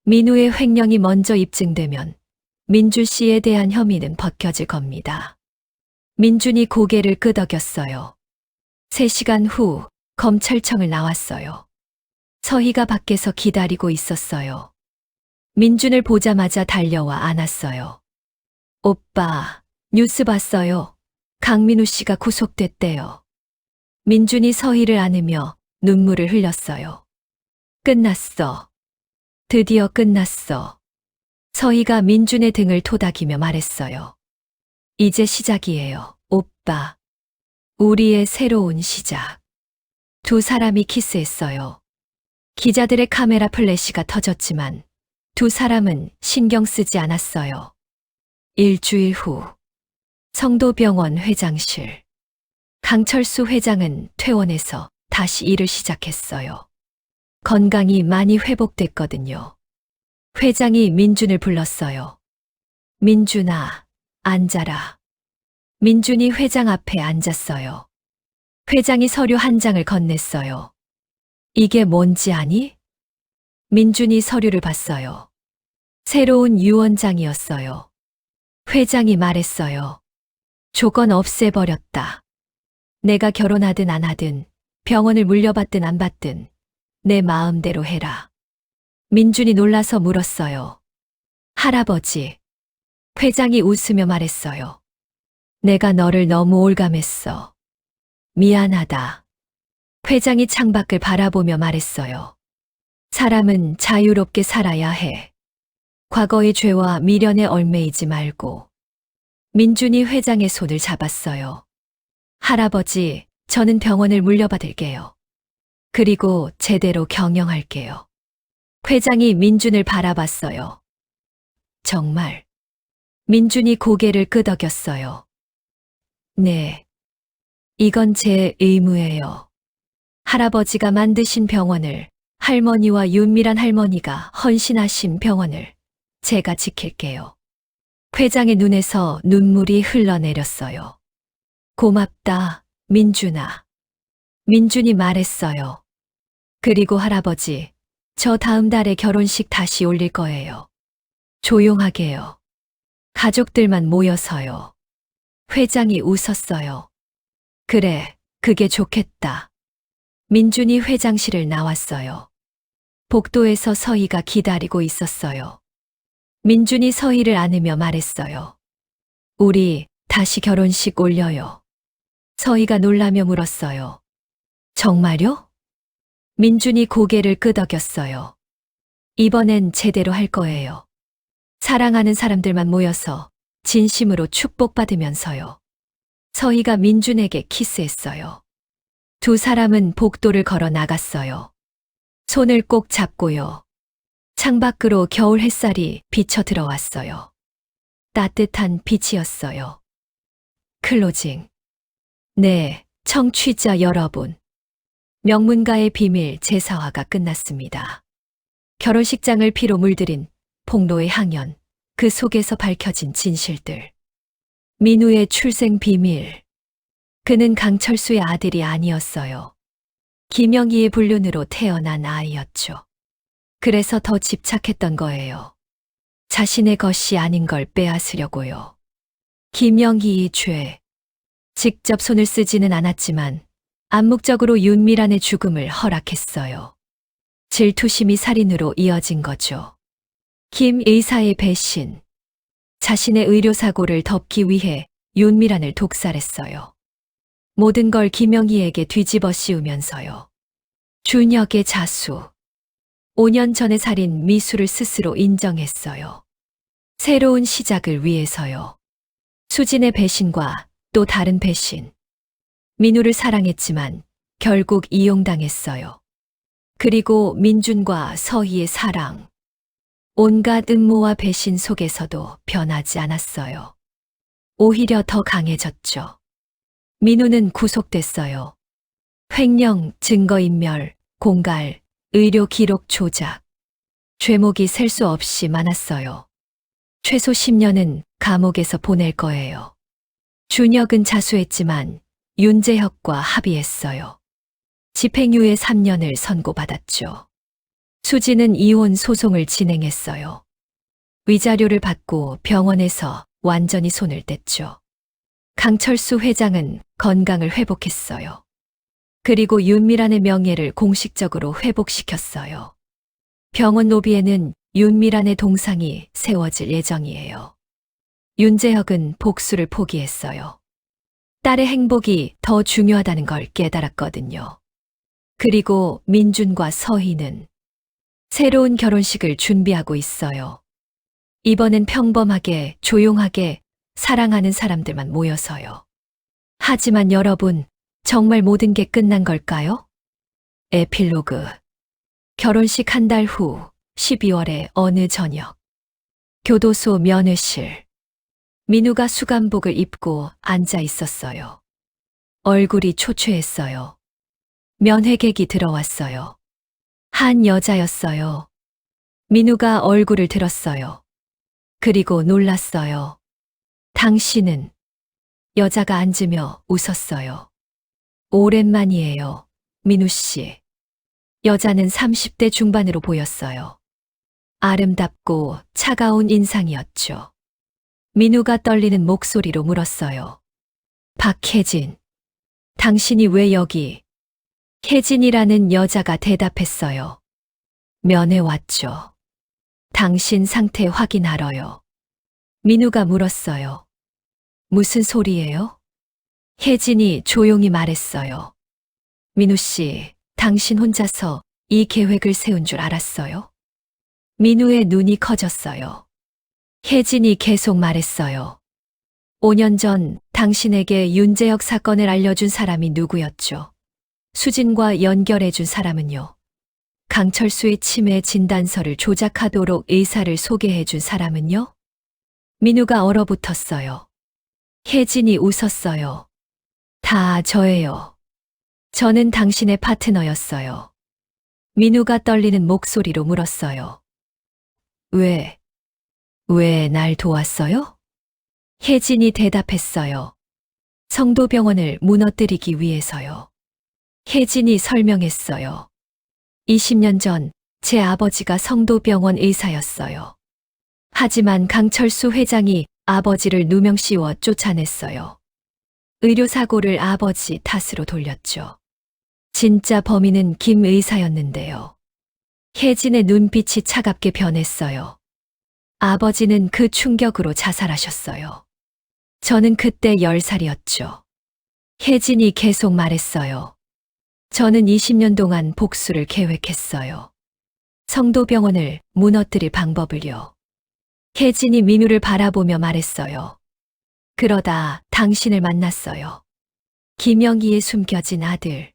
민우의 횡령이 먼저 입증되면 민준 씨에 대한 혐의는 벗겨질 겁니다. 민준이 고개를 끄덕였어요. 3시간 후 검찰청을 나왔어요. 서희가 밖에서 기다리고 있었어요. 민준을 보자마자 달려와 안았어요. 오빠, 뉴스 봤어요. 강민우 씨가 구속됐대요. 민준이 서희를 안으며 눈물을 흘렸어요. 끝났어. 드디어 끝났어. 서희가 민준의 등을 토닥이며 말했어요. 이제 시작이에요, 오빠. 우리의 새로운 시작. 두 사람이 키스했어요. 기자들의 카메라 플래시가 터졌지만 두 사람은 신경 쓰지 않았어요. 일주일 후 성도병원 회장실. 강철수 회장은 퇴원해서 다시 일을 시작했어요. 건강이 많이 회복됐거든요. 회장이 민준을 불렀어요. 민준아, 앉아라. 민준이 회장 앞에 앉았어요. 회장이 서류 한 장을 건넸어요. 이게 뭔지 아니? 민준이 서류를 봤어요. 새로운 유언장이었어요. 회장이 말했어요. 조건 없애버렸다. 내가 결혼하든 안 하든 병원을 물려받든 안 받든 내 마음대로 해라. 민준이 놀라서 물었어요. 할아버지. 회장이 웃으며 말했어요. 내가 너를 너무 올감했어. 미안하다. 회장이 창밖을 바라보며 말했어요. 사람은 자유롭게 살아야 해. 과거의 죄와 미련에 얽매이지 말고. 민준이 회장의 손을 잡았어요. 할아버지, 저는 병원을 물려받을게요. 그리고 제대로 경영할게요. 회장이 민준을 바라봤어요. 정말. 민준이 고개를 끄덕였어요. 네. 이건 제 의무예요. 할아버지가 만드신 병원을, 할머니와 윤미란 할머니가 헌신하신 병원을 제가 지킬게요. 회장의 눈에서 눈물이 흘러내렸어요. 고맙다, 민준아. 민준이 말했어요. 그리고 할아버지, 저 다음 달에 결혼식 다시 올릴 거예요. 조용하게요. 가족들만 모여서요. 회장이 웃었어요. 그래, 그게 좋겠다. 민준이 회장실을 나왔어요. 복도에서 서희가 기다리고 있었어요. 민준이 서희를 안으며 말했어요. 우리 다시 결혼식 올려요. 서희가 놀라며 물었어요. 정말요? 민준이 고개를 끄덕였어요. 이번엔 제대로 할 거예요. 사랑하는 사람들만 모여서 진심으로 축복받으면서요. 서희가 민준에게 키스했어요. 두 사람은 복도를 걸어 나갔어요. 손을 꼭 잡고요. 창밖으로 겨울 햇살이 비쳐 들어왔어요. 따뜻한 빛이었어요. 클로징. 네, 청취자 여러분. 명문가의 비밀 제4화가 끝났습니다. 결혼식장을 피로 물들인 폭로의 항연, 그 속에서 밝혀진 진실들. 민우의 출생 비밀. 그는 강철수의 아들이 아니었어요. 김영희의 불륜으로 태어난 아이였죠. 그래서 더 집착했던 거예요. 자신의 것이 아닌 걸 빼앗으려고요. 김영희의 죄. 직접 손을 쓰지는 않았지만 암묵적으로 윤미란의 죽음을 허락했어요. 질투심이 살인으로 이어진 거죠. 김 의사의 배신. 자신의 의료사고를 덮기 위해 윤미란을 독살했어요. 모든 걸 김영희에게 뒤집어 씌우면서요. 준혁의 자수. 5년 전의 살인 미수를 스스로 인정했어요. 새로운 시작을 위해서요. 수진의 배신과 또 다른 배신. 민우를 사랑했지만 결국 이용당했어요. 그리고 민준과 서희의 사랑. 온갖 음모와 배신 속에서도 변하지 않았어요. 오히려 더 강해졌죠. 민우는 구속됐어요. 횡령, 증거인멸, 공갈, 의료 기록 조작. 죄목이 셀 수 없이 많았어요. 최소 10년은 감옥에서 보낼 거예요. 준혁은 자수했지만 윤재혁과 합의했어요. 집행유예 3년을 선고받았죠. 수지는 이혼 소송을 진행했어요. 위자료를 받고 병원에서 완전히 손을 뗐죠. 강철수 회장은 건강을 회복했어요. 그리고 윤미란의 명예를 공식적으로 회복시켰어요. 병원 로비에는 윤미란의 동상이 세워질 예정이에요. 윤재혁은 복수를 포기했어요. 딸의 행복이 더 중요하다는 걸 깨달았거든요. 그리고 민준과 서희는 새로운 결혼식을 준비하고 있어요. 이번엔 평범하게, 조용하게 사랑하는 사람들만 모여서요. 하지만 여러분, 정말 모든 게 끝난 걸까요? 에필로그. 결혼식 한 달 후 12월의 어느 저녁. 교도소 면회실. 민우가 수감복을 입고 앉아 있었어요. 얼굴이 초췌했어요. 면회객이 들어왔어요. 한 여자였어요. 민우가 얼굴을 들었어요. 그리고 놀랐어요. 당신은? 여자가 앉으며 웃었어요. 오랜만이에요, 민우 씨. 여자는 30대 중반으로 보였어요. 아름답고 차가운 인상이었죠. 민우가 떨리는 목소리로 물었어요. 박혜진, 당신이 왜 여기? 혜진이라는 여자가 대답했어요. 면회 왔죠. 당신 상태 확인하러요. 민우가 물었어요. 무슨 소리예요? 혜진이 조용히 말했어요. 민우 씨, 당신 혼자서 이 계획을 세운 줄 알았어요? 민우의 눈이 커졌어요. 혜진이 계속 말했어요. 5년 전 당신에게 윤재혁 사건을 알려준 사람이 누구였죠? 수진과 연결해준 사람은요? 강철수의 치매 진단서를 조작하도록 의사를 소개해준 사람은요? 민우가 얼어붙었어요. 혜진이 웃었어요. 다 저예요. 저는 당신의 파트너였어요. 민우가 떨리는 목소리로 물었어요. 왜 날 도왔어요? 혜진이 대답했어요. 성도병원을 무너뜨리기 위해서요. 혜진이 설명했어요. 20년 전 제 아버지가 성도병원 의사였어요. 하지만 강철수 회장이 아버지를 누명 씌워 쫓아냈어요. 의료사고를 아버지 탓으로 돌렸죠. 진짜 범인은 김 의사였는데요. 혜진의 눈빛이 차갑게 변했어요. 아버지는 그 충격으로 자살하셨어요. 저는 그때 10살이었죠. 혜진이 계속 말했어요. 저는 20년 동안 복수를 계획했어요. 성도병원을 무너뜨릴 방법을요. 혜진이 민우를 바라보며 말했어요. 그러다 당신을 만났어요. 김영희의 숨겨진 아들.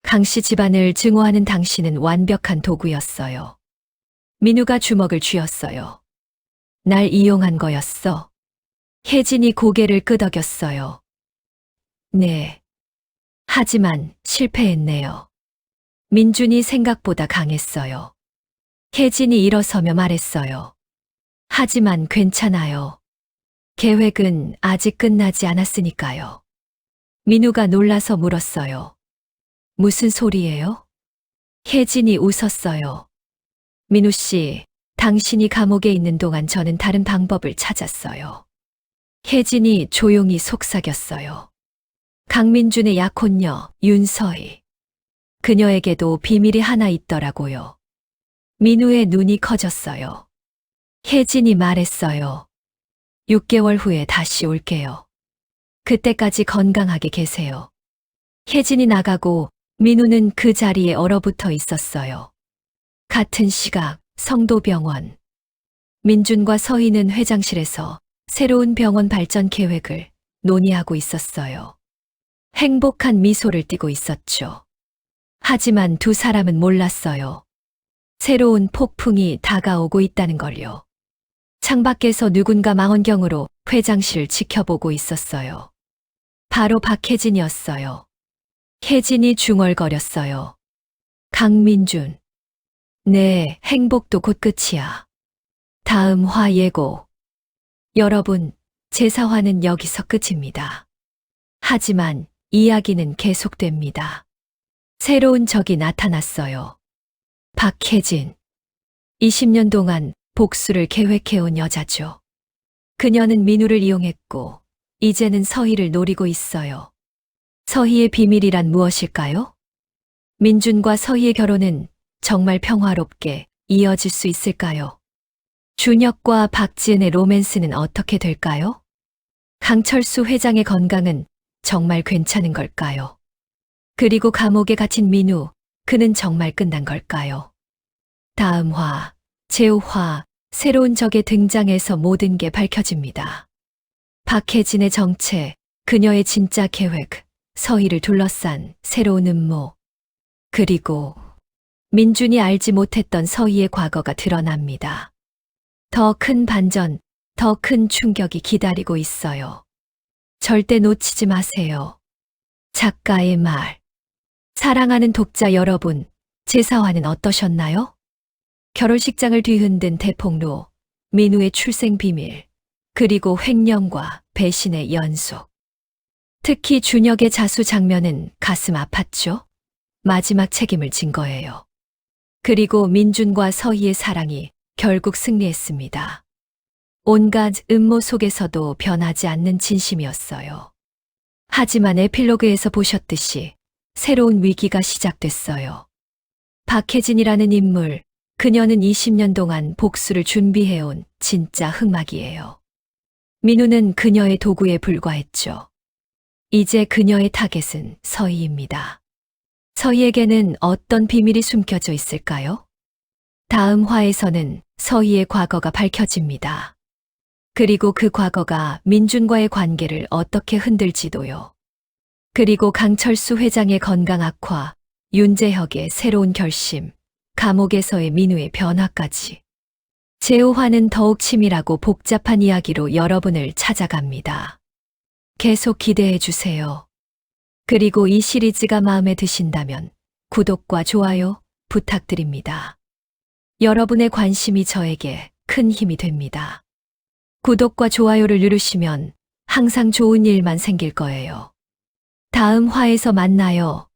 강씨 집안을 증오하는 당신은 완벽한 도구였어요. 민우가 주먹을 쥐었어요. 날 이용한 거였어. 혜진이 고개를 끄덕였어요. 네. 하지만 실패했네요. 민준이 생각보다 강했어요. 혜진이 일어서며 말했어요. 하지만 괜찮아요. 계획은 아직 끝나지 않았으니까요. 민우가 놀라서 물었어요. 무슨 소리예요? 혜진이 웃었어요. 민우 씨, 당신이 감옥에 있는 동안 저는 다른 방법을 찾았어요. 혜진이 조용히 속삭였어요. 강민준의 약혼녀 윤서희. 그녀에게도 비밀이 하나 있더라고요. 민우의 눈이 커졌어요. 혜진이 말했어요. 6개월 후에 다시 올게요. 그때까지 건강하게 계세요. 혜진이 나가고 민우는 그 자리에 얼어붙어 있었어요. 같은 시각 성도병원. 민준과 서희는 회장실에서 새로운 병원 발전 계획을 논의하고 있었어요. 행복한 미소를 띠고 있었죠. 하지만 두 사람은 몰랐어요. 새로운 폭풍이 다가오고 있다는 걸요. 창밖에서 누군가 망원경으로 회장실을 지켜보고 있었어요. 바로 박혜진이었어요. 혜진이 중얼거렸어요. 강민준. 네, 행복도 곧 끝이야. 다음 화 예고. 여러분, 제사화는 여기서 끝입니다. 하지만 이야기는 계속됩니다. 새로운 적이 나타났어요. 박혜진. 20년 동안 복수를 계획해온 여자죠. 그녀는 민우를 이용했고, 이제는 서희를 노리고 있어요. 서희의 비밀이란 무엇일까요? 민준과 서희의 결혼은 정말 평화롭게 이어질 수 있을까요? 준혁과 박지은의 로맨스는 어떻게 될까요? 강철수 회장의 건강은 정말 괜찮은 걸까요? 그리고 감옥에 갇힌 민우, 그는 정말 끝난 걸까요? 다음 화, 제5화, 새로운 적의 등장에서 모든 게 밝혀집니다. 박혜진의 정체, 그녀의 진짜 계획, 서희를 둘러싼 새로운 음모, 그리고 민준이 알지 못했던 서희의 과거가 드러납니다. 더 큰 반전, 더 큰 충격이 기다리고 있어요. 절대 놓치지 마세요. 작가의 말. 사랑하는 독자 여러분, 제사화는 어떠셨나요? 결혼식장을 뒤흔든 대폭로, 민우의 출생 비밀, 그리고 횡령과 배신의 연속. 특히 준혁의 자수 장면은 가슴 아팠죠? 마지막 책임을 진 거예요. 그리고 민준과 서희의 사랑이 결국 승리했습니다. 온갖 음모 속에서도 변하지 않는 진심이었어요. 하지만 에필로그에서 보셨듯이 새로운 위기가 시작됐어요. 박혜진이라는 인물, 그녀는 20년 동안 복수를 준비해온 진짜 흑막이에요. 민우는 그녀의 도구에 불과했죠. 이제 그녀의 타겟은 서희입니다. 서희에게는 어떤 비밀이 숨겨져 있을까요? 다음 화에서는 서희의 과거가 밝혀집니다. 그리고 그 과거가 민준과의 관계를 어떻게 흔들지도요. 그리고 강철수 회장의 건강 악화, 윤재혁의 새로운 결심, 감옥에서의 민우의 변화까지. 제5화는 더욱 치밀하고 복잡한 이야기로 여러분을 찾아갑니다. 계속 기대해 주세요. 그리고 이 시리즈가 마음에 드신다면 구독과 좋아요 부탁드립니다. 여러분의 관심이 저에게 큰 힘이 됩니다. 구독과 좋아요를 누르시면 항상 좋은 일만 생길 거예요. 다음 화에서 만나요.